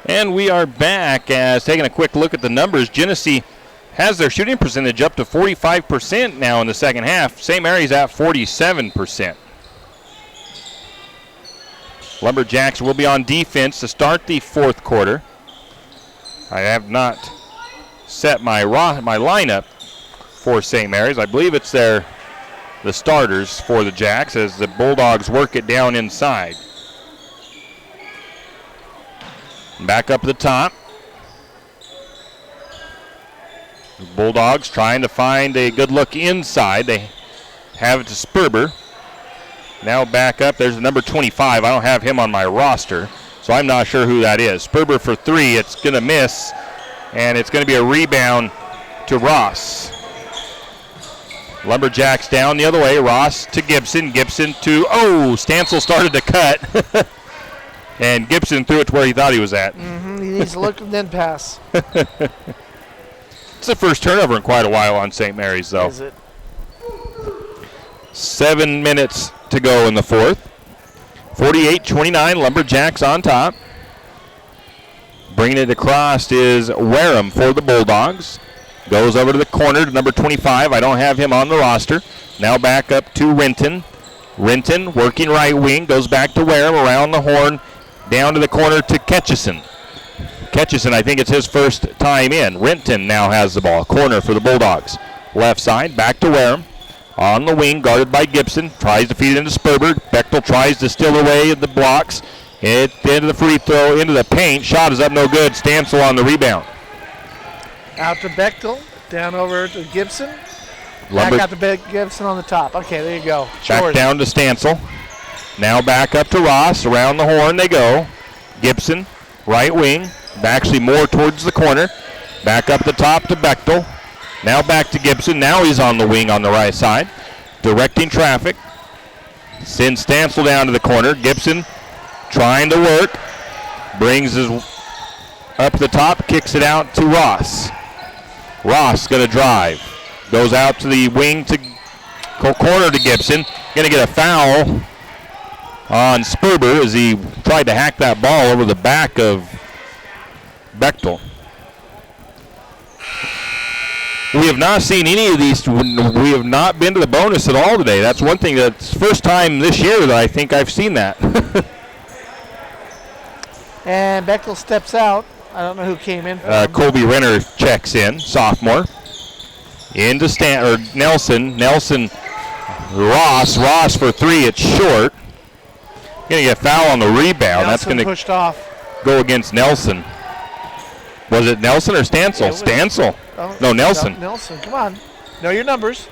And we are back as taking a quick look at the numbers. Genesee has their shooting percentage up to 45% now in the second half. St. Mary's at 47%. Lumberjacks will be on defense to start the fourth quarter. I have not set my lineup for St. Mary's. I believe it's the starters for the Jacks as the Bulldogs work it down inside. Back up the top. The Bulldogs trying to find a good look inside. They have it to Sperber. Now back up. There's the number 25. I don't have him on my roster, so I'm not sure who that is. Sperber for 3. It's going to miss, and it's going to be a rebound to Ross. Lumberjacks down the other way. Ross to Gibson. Gibson to, Stansel started to cut. And Gibson threw it to where he thought he was at. Mm-hmm. He needs to look and then pass. It's the first turnover in quite a while on St. Mary's, though. Is it? 7 minutes to go in the fourth. 48-29, Lumberjacks on top. Bringing it across is Wareham for the Bulldogs. Goes over to the corner to number 25. I don't have him on the roster. Now back up to Renton. Renton working right wing. Goes back to Wareham around the horn. Down to the corner to Ketchison. Ketchison, I think it's his first time in. Renton now has the ball. Corner for the Bulldogs. Left side, back to Wareham. On the wing, guarded by Gibson. Tries to feed it into Sperber. Bechtel tries to steal away at the blocks. At the end of the free throw, into the paint. Shot is up, no good. Stansel on the rebound. Out to Bechtel. Down over to Gibson. Back out to Gibson on the top. Okay, there you go. Back down to Stansel. Now back up to Ross. Around the horn they go. Gibson, right wing. Actually more towards the corner. Back up the top to Bechtel. Now back to Gibson. Now he's on the wing on the right side. Directing traffic. Sends Stansel down to the corner. Gibson trying to work. Brings his up the top. Kicks it out to Ross. Ross going to drive. Goes out to the wing to corner to Gibson. Going to get a foul on Sperber as he tried to hack that ball over the back of Bechtel. We have not seen any of these. We have not been to the bonus at all today. That's one thing. That's the first time this year that I think I've seen that. And Bechtel steps out. I don't know who came in. Colby Renner checks in, sophomore. Into Nelson. Nelson, Ross for three. It's short. Going to get a foul on the rebound. Nelson that's going to pushed off. Go against Nelson. Was it Nelson or Stansel? Stansel. Oh, no, Nelson. Nelson, come on. Know your numbers.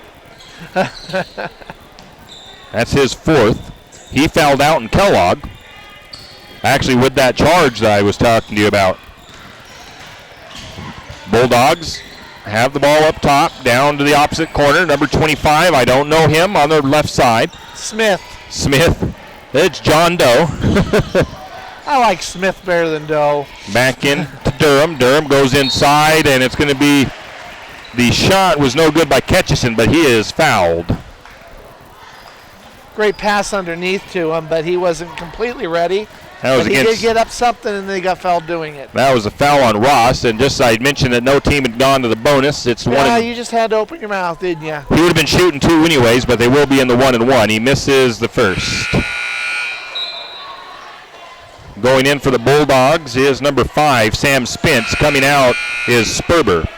That's his fourth. He fouled out in Kellogg. Actually, with that charge that I was talking to you about. Bulldogs have the ball up top, down to the opposite corner. Number 25, I don't know him, on the left side. Smith. It's John Doe. I like Smith better than Doe. Back in to Durham. Durham goes inside, and it's going to be, the shot was no good by Ketchison, but he is fouled. Great pass underneath to him, but he wasn't completely ready. But he did get up something, and they got fouled doing it. That was a foul on Ross, and just I mentioned that no team had gone to the bonus. It's one. Yeah, you just had to open your mouth, didn't you? He would have been shooting two anyways, but they will be in the 1-and-1. He misses the first. Going in for the Bulldogs is number 5, Sam Spence. Coming out is Sperber.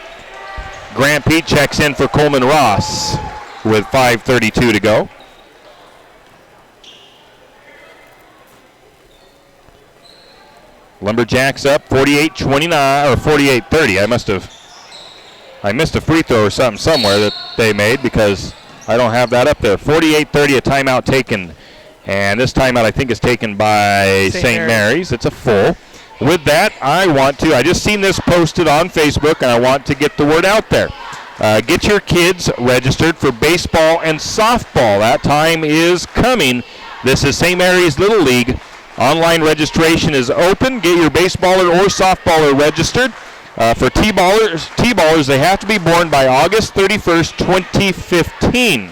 Grant Pete checks in for Coleman Ross with 5:32 to go. Lumberjacks up 48-29 or 48-30. I missed a free throw or something somewhere that they made because I don't have that up there. 48-30, a timeout taken. And this timeout I think is taken by St. Mary's. It's a full. With that, I just seen this posted on Facebook, and I want to get the word out there. Get your kids registered for baseball and softball. That time is coming. This is St. Mary's Little League. Online registration is open. Get your baseballer or softballer registered. For T-ballers, they have to be born by August 31st, 2015.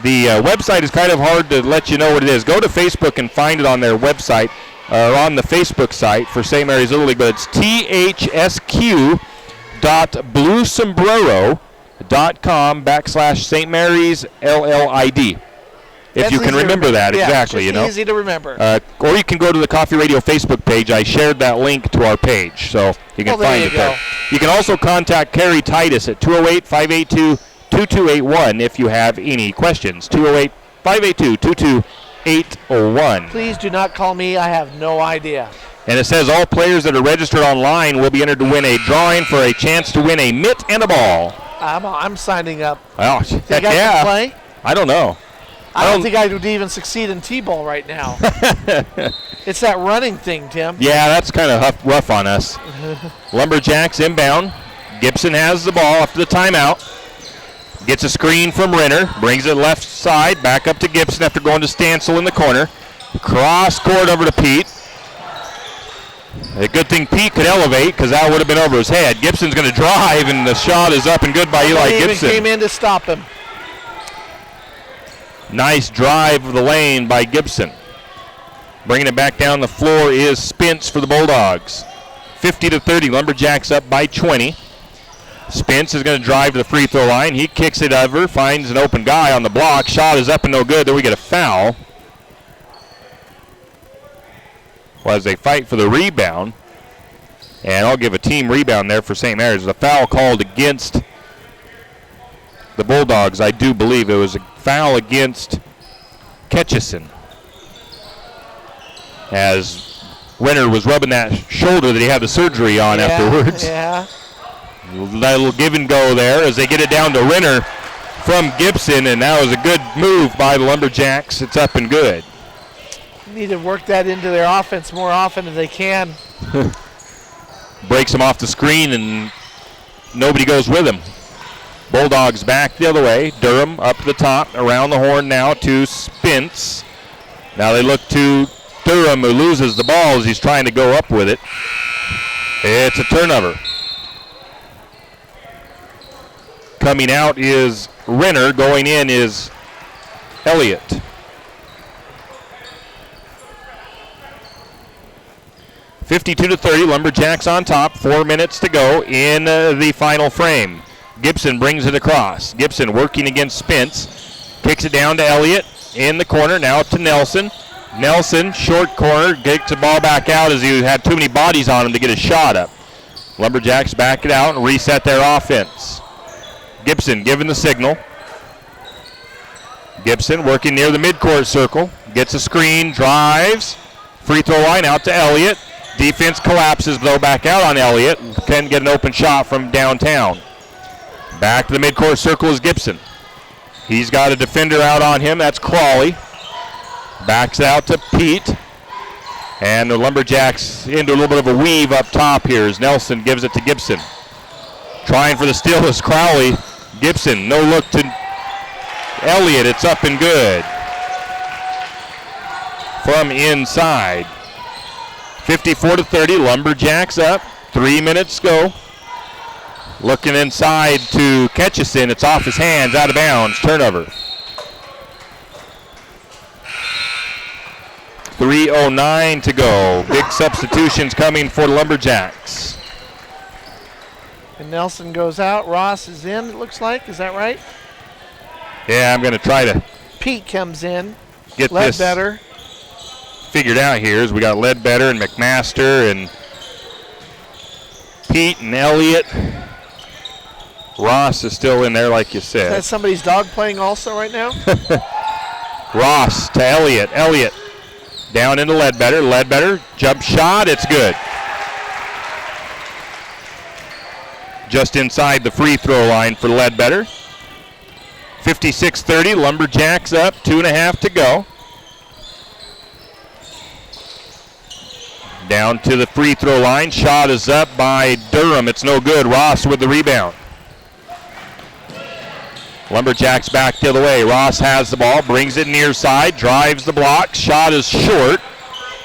The website is kind of hard to let you know what it is. Go to Facebook and find it on their website, or on the Facebook site for St. Mary's Little League, but it's thsq.bluesombrero.com/St. Mary's LLID. If you can remember that, exactly, you know. Easy to remember. Or you can go to the Coffee Radio Facebook page. I shared that link to our page, so you can find it there. You can also contact Carrie Titus at 208-582-2281 if you have any questions. 208-582-2281. Please do not call me. I have no idea. And it says all players that are registered online will be entered to win a drawing for a chance to win a mitt and a ball. I'm signing up. Oh, think I can play? I don't know. I don't think I would even succeed in T-ball right now. It's that running thing, Tim. Yeah, that's kind of rough on us. Lumberjacks inbound. Gibson has the ball after the timeout. Gets a screen from Renner. Brings it left side. Back up to Gibson after going to Stansel in the corner. Cross court over to Pete. A good thing Pete could elevate because that would have been over his head. Gibson's going to drive, and the shot is up and good by Eli Gibson. He came in to stop him. Nice drive of the lane by Gibson. Bringing it back down the floor is Spence for the Bulldogs. 50-30, Lumberjacks up by 20. Spence is going to drive to the free throw line. He kicks it over, finds an open guy on the block. Shot is up and no good. Then we get a foul. Well, as they fight for the rebound. And I'll give a team rebound there for St. Mary's. A foul called against the Bulldogs, I do believe. It was a foul against Ketchison, as Winter was rubbing that shoulder that he had the surgery on afterwards. Yeah. Little give and go there as they get it down to Renner from Gibson, and that was a good move by the Lumberjacks. It's up and good. Need to work that into their offense more often if they can. Breaks him off the screen, and nobody goes with him. Bulldogs back the other way. Durham up the top, around the horn now to Spence. Now they look to Durham, who loses the ball as he's trying to go up with it. It's a turnover. Coming out is Renner. Going in is Elliott. (52-30), Lumberjacks on top. 4 minutes to go in the final frame. Gibson brings it across. Gibson working against Spence. Kicks it down to Elliott in the corner. Now to Nelson. Nelson, short corner, gets the ball back out as he had too many bodies on him to get a shot up. Lumberjacks back it out and reset their offense. Gibson giving the signal. Gibson working near the midcourt circle. Gets a screen, drives. Free throw line out to Elliott. Defense collapses though back out on Elliott. Can get an open shot from downtown. Back to the midcourt circle is Gibson. He's got a defender out on him. That's Crawley. Backs out to Pete. And the Lumberjacks into a little bit of a weave up top here as Nelson gives it to Gibson. Trying for the steal is Crowley. Gibson, no look to Elliott. It's up and good. From inside. 54-30, Lumberjacks up. 3 minutes go. Looking inside to Ketchison. It's off his hands, out of bounds. Turnover. 3:09 to go. Big substitutions coming for the Lumberjacks. And Nelson goes out. Ross is in, it looks like. Is that right? Yeah, I'm going to try to Pete comes in. Get Ledbetter. This figured out here as we got Ledbetter and McMaster and Pete and Elliott. Ross is still in there, like you said. Is that somebody's dog playing also right now? Ross to Elliott. Elliott down into Ledbetter. Ledbetter, jump shot. It's good. Just inside the free throw line for Ledbetter. 56-30, Lumberjacks up. 2.5 to go. Down to the free throw line. Shot is up by Durham. It's no good. Ross with the rebound. Lumberjacks back the other way. Ross has the ball, brings it near side, drives the block. Shot is short.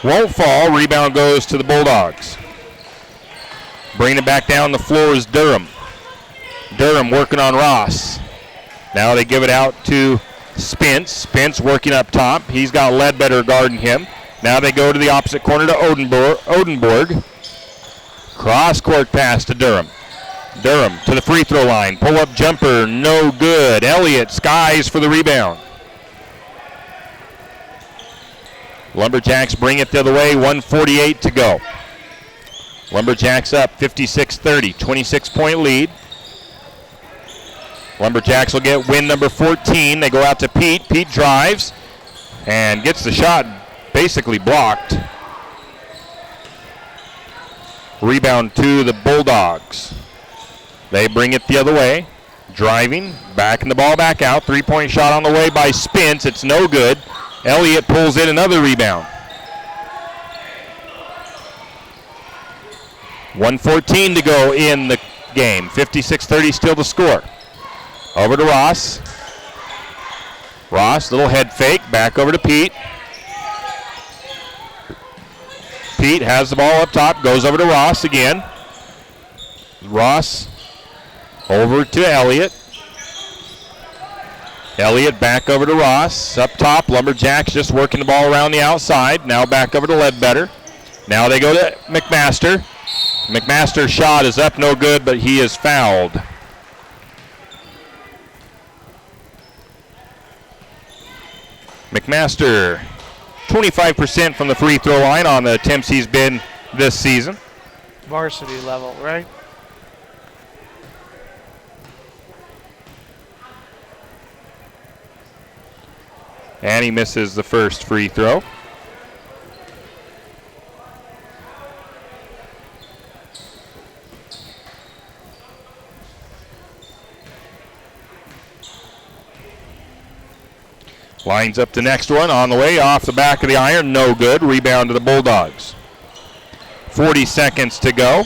Won't fall. Rebound goes to the Bulldogs. Bringing it back down the floor is Durham. Durham working on Ross. Now they give it out to Spence. Spence working up top. He's got Ledbetter guarding him. Now they go to the opposite corner to Odenborg. Cross-court pass to Durham. Durham to the free throw line. Pull-up jumper, no good. Elliott skies for the rebound. Lumberjacks bring it the other way. 1:48 to go. Lumberjacks up 56-30. 26-point lead. Lumberjacks will get win number 14. They go out to Pete. Pete drives and gets the shot basically blocked. Rebound to the Bulldogs. They bring it the other way. Driving, backing the ball back out. 3-point shot on the way by Spence. It's no good. Elliott pulls in another rebound. 1:14 to go in the game. 56-30 still the score. Over to Ross. Ross, little head fake. Back over to Pete. Pete has the ball up top. Goes over to Ross again. Ross over to Elliott. Elliott back over to Ross. Up top, Lumberjacks just working the ball around the outside. Now back over to Ledbetter. Now they go to McMaster. McMaster's shot is up, no good, but he is fouled. McMaster, 25% from the free throw line on the attempts he's been this season. Varsity level, right? And he misses the first free throw. Lines up the next one on the way, off the back of the iron, no good. Rebound to the Bulldogs. 40 seconds to go.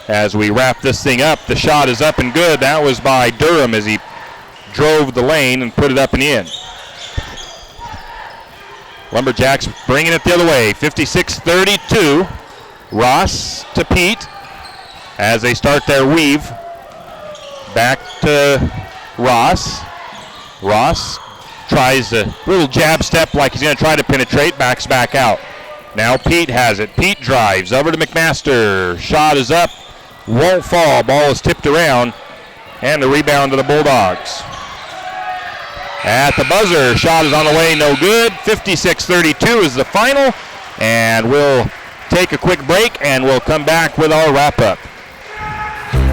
As we wrap this thing up, the shot is up and good. That was by Durham as he drove the lane and put it up and in. Lumberjacks bringing it the other way, 56-32. Ross to Pete as they start their weave. Back to Ross. Ross tries a little jab step like he's going to try to penetrate, backs back out. Now Pete has it. Pete drives over to McMaster. Shot is up, won't fall. Ball is tipped around, and the rebound to the Bulldogs. At the buzzer, shot is on the way, no good. 56-32 is the final, and we'll take a quick break, and we'll come back with our wrap-up.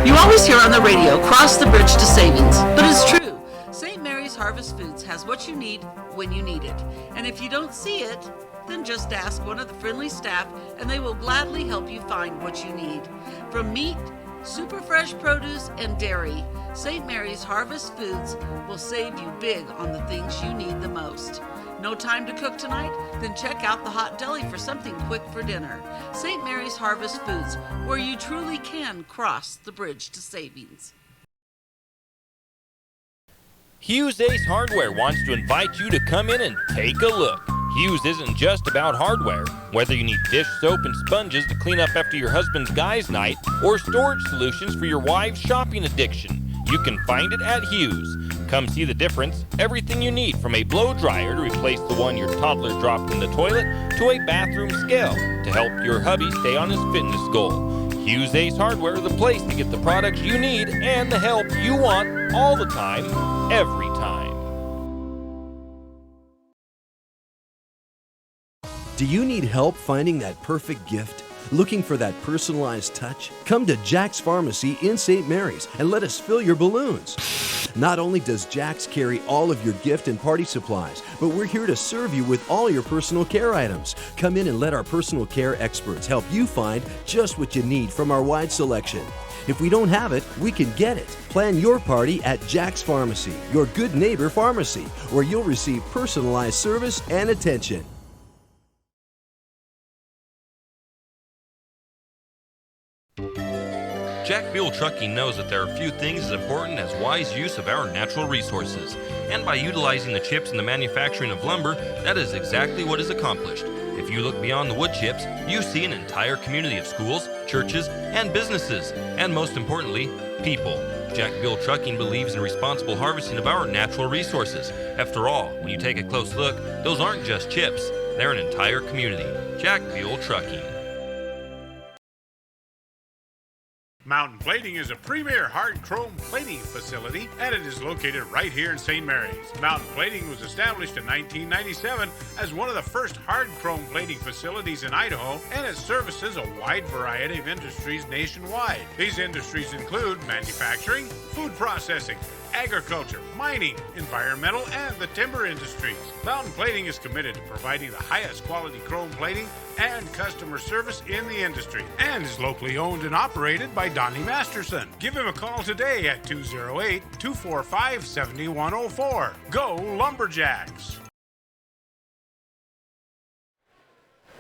You always hear on the radio, cross the bridge to savings, but it's true. St. Mary's Harvest Foods has what you need when you need it. And if you don't see it, then just ask one of the friendly staff and they will gladly help you find what you need. From meat, super fresh produce, and dairy, St. Mary's Harvest Foods will save you big on the things you need the most. No time to cook tonight? Then check out the Hot Deli for something quick for dinner. St. Mary's Harvest Foods, where you truly can cross the bridge to savings. Hughes Ace Hardware wants to invite you to come in and take a look. Hughes isn't just about hardware. Whether you need dish soap and sponges to clean up after your husband's guys' night or storage solutions for your wife's shopping addiction, you can find it at Hughes. Come see the difference. Everything you need from a blow dryer to replace the one your toddler dropped in the toilet to a bathroom scale to help your hubby stay on his fitness goal. Hughes Ace Hardware, the place to get the products you need and the help you want all the time, every time. Do you need help finding that perfect gift? Looking for that personalized touch? Come to Jack's Pharmacy in St. Mary's and let us fill your balloons. Not only does Jack's carry all of your gift and party supplies, but we're here to serve you with all your personal care items. Come in and let our personal care experts help you find just what you need from our wide selection. If we don't have it, we can get it. Plan your party at Jack's Pharmacy, your good neighbor pharmacy, where you'll receive personalized service and attention. Jack Buell Trucking knows that there are few things as important as wise use of our natural resources. And by utilizing the chips in the manufacturing of lumber, that is exactly what is accomplished. If you look beyond the wood chips, you see an entire community of schools, churches, and businesses, and most importantly, people. Jack Buell Trucking believes in responsible harvesting of our natural resources. After all, when you take a close look, those aren't just chips, they're an entire community. Jack Buell Trucking. Mountain Plating is a premier hard chrome plating facility, and it is located right here in St. Mary's. Mountain Plating was established in 1997 as one of the first hard chrome plating facilities in Idaho, and it services a wide variety of industries nationwide. These industries include manufacturing, food processing, agriculture, mining, environmental, and the timber industries. Mountain Plating is committed to providing the highest quality chrome plating and customer service in the industry, and is locally owned and operated by Donnie Masterson. Give him a call today at 208-245-7104. Go Lumberjacks!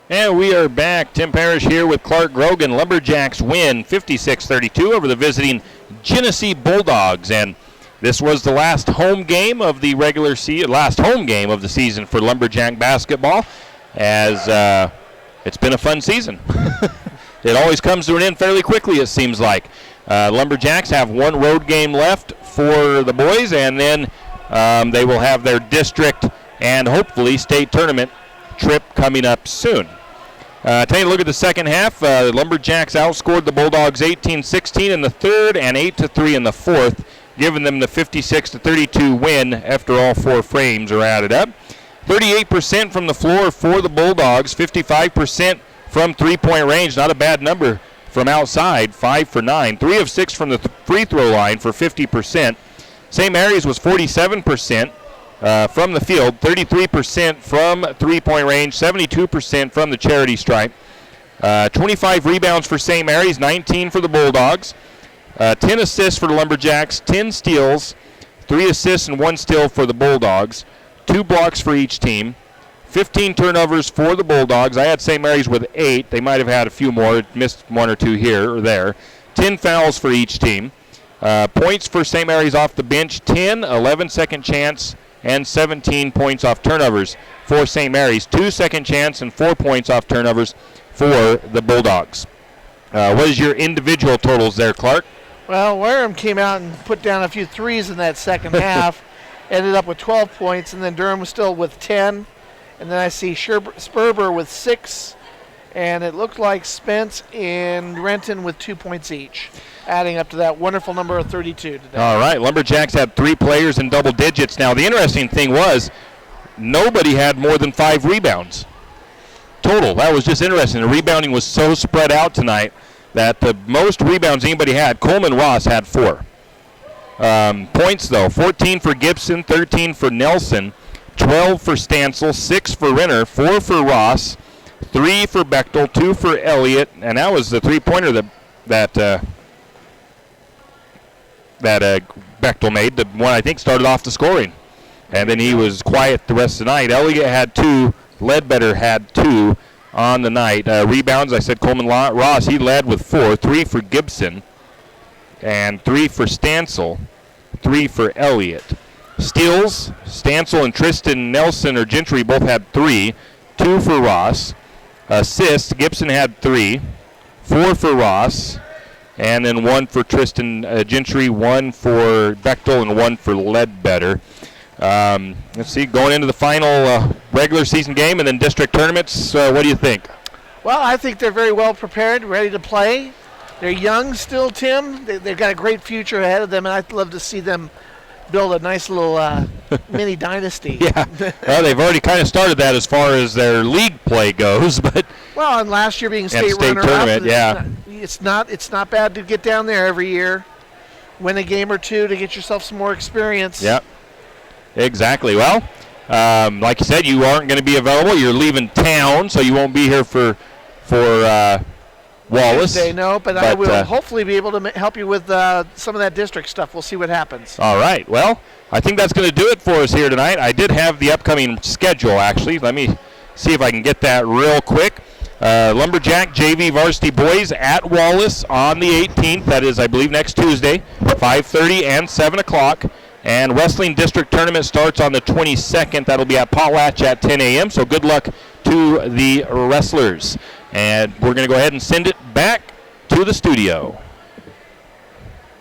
And we are back. Tim Parrish here with Clark Grogan. Lumberjacks win 56-32 over the visiting Genesee Bulldogs, and this was the last home game of the last home game of the season for Lumberjack basketball, as it's been a fun season. It always comes to an end fairly quickly, it seems like. Lumberjacks have one road game left for the boys, and then they will have their district and hopefully state tournament trip coming up soon. Taking a look at the second half, the Lumberjacks outscored the Bulldogs 18-16 in the third and 8-3 in the fourth, giving them the 56-32 win after all 4 frames are added up. 38% from the floor for the Bulldogs, 55% from three-point range, not a bad number from outside, 5 for 9. 3 of 6 from the free throw line for 50%. St. Mary's was 47% from the field, 33% from three-point range, 72% from the charity stripe. 25 rebounds for St. Mary's, 19 for the Bulldogs. 10 assists for the Lumberjacks, 10 steals, 3 assists and 1 steal for the Bulldogs. 2 blocks for each team. 15 turnovers for the Bulldogs. I had St. Mary's with 8. They might have had a few more, missed 1 or 2 here or there. 10 fouls for each team. Points for St. Mary's off the bench, 10, 11 second chance, and 17 points off turnovers for St. Mary's. 2 second chance and 4 points off turnovers for the Bulldogs. What is your individual totals there, Clark? Well, Wareham came out and put down a few threes in that second half, ended up with 12 points, and then Durham was still with 10. And then I see Sperber with 6, and it looked like Spence and Renton with 2 points each, adding up to that wonderful number of 32 today. All right, Lumberjacks had 3 players in double digits. Now, the interesting thing was nobody had more than 5 rebounds total. That was just interesting. The rebounding was so spread out tonight that the most rebounds anybody had, Coleman Ross had 4. Points, though, 14 for Gibson, 13 for Nelson, 12 for Stancil, 6 for Renner, 4 for Ross, 3 for Bechtel, 2 for Elliott, and that was the three-pointer that Bechtel made, the one I think started off the scoring. And then he was quiet the rest of the night. Elliott had 2, Ledbetter had 2 on the night. Rebounds, I said Coleman Ross, he led with 4, 3 for Gibson, and 3 for Stancil, 3 for Elliott. Steals, Stancil and Tristan Nelson or Gentry both had 3, 2 for Ross. Assists, Gibson had 3, 4 for Ross, and then 1 for Tristan Gentry, 1 for Bechtel, and 1 for Ledbetter. Let's see, going into the final regular season game and then district tournaments, what do you think? Well, I think they're very well prepared, ready to play. They're young still, Tim. They've got a great future ahead of them, and I'd love to see them build a nice little mini dynasty. Yeah, well, they've already kind of started that as far as their league play goes, but well, and last year being state tournament, yeah, it's not bad to get down there every year, win a game or 2 to get yourself some more experience. Yep, exactly. Well, like you said, you aren't going to be available. You're leaving town, so you won't be here for Wallace. But I will hopefully be able to help you with some of that district stuff. We'll see what happens. All right. Well, I think that's going to do it for us here tonight. I did have the upcoming schedule, actually. Let me see if I can get that real quick. Lumberjack JV Varsity Boys at Wallace on the 18th. That is, I believe, next Tuesday, 5:30 and 7 o'clock. And Wrestling District Tournament starts on the 22nd. That'll be at Potlatch at 10 a.m., so good luck to the wrestlers. And we're going to go ahead and send it back to the studio.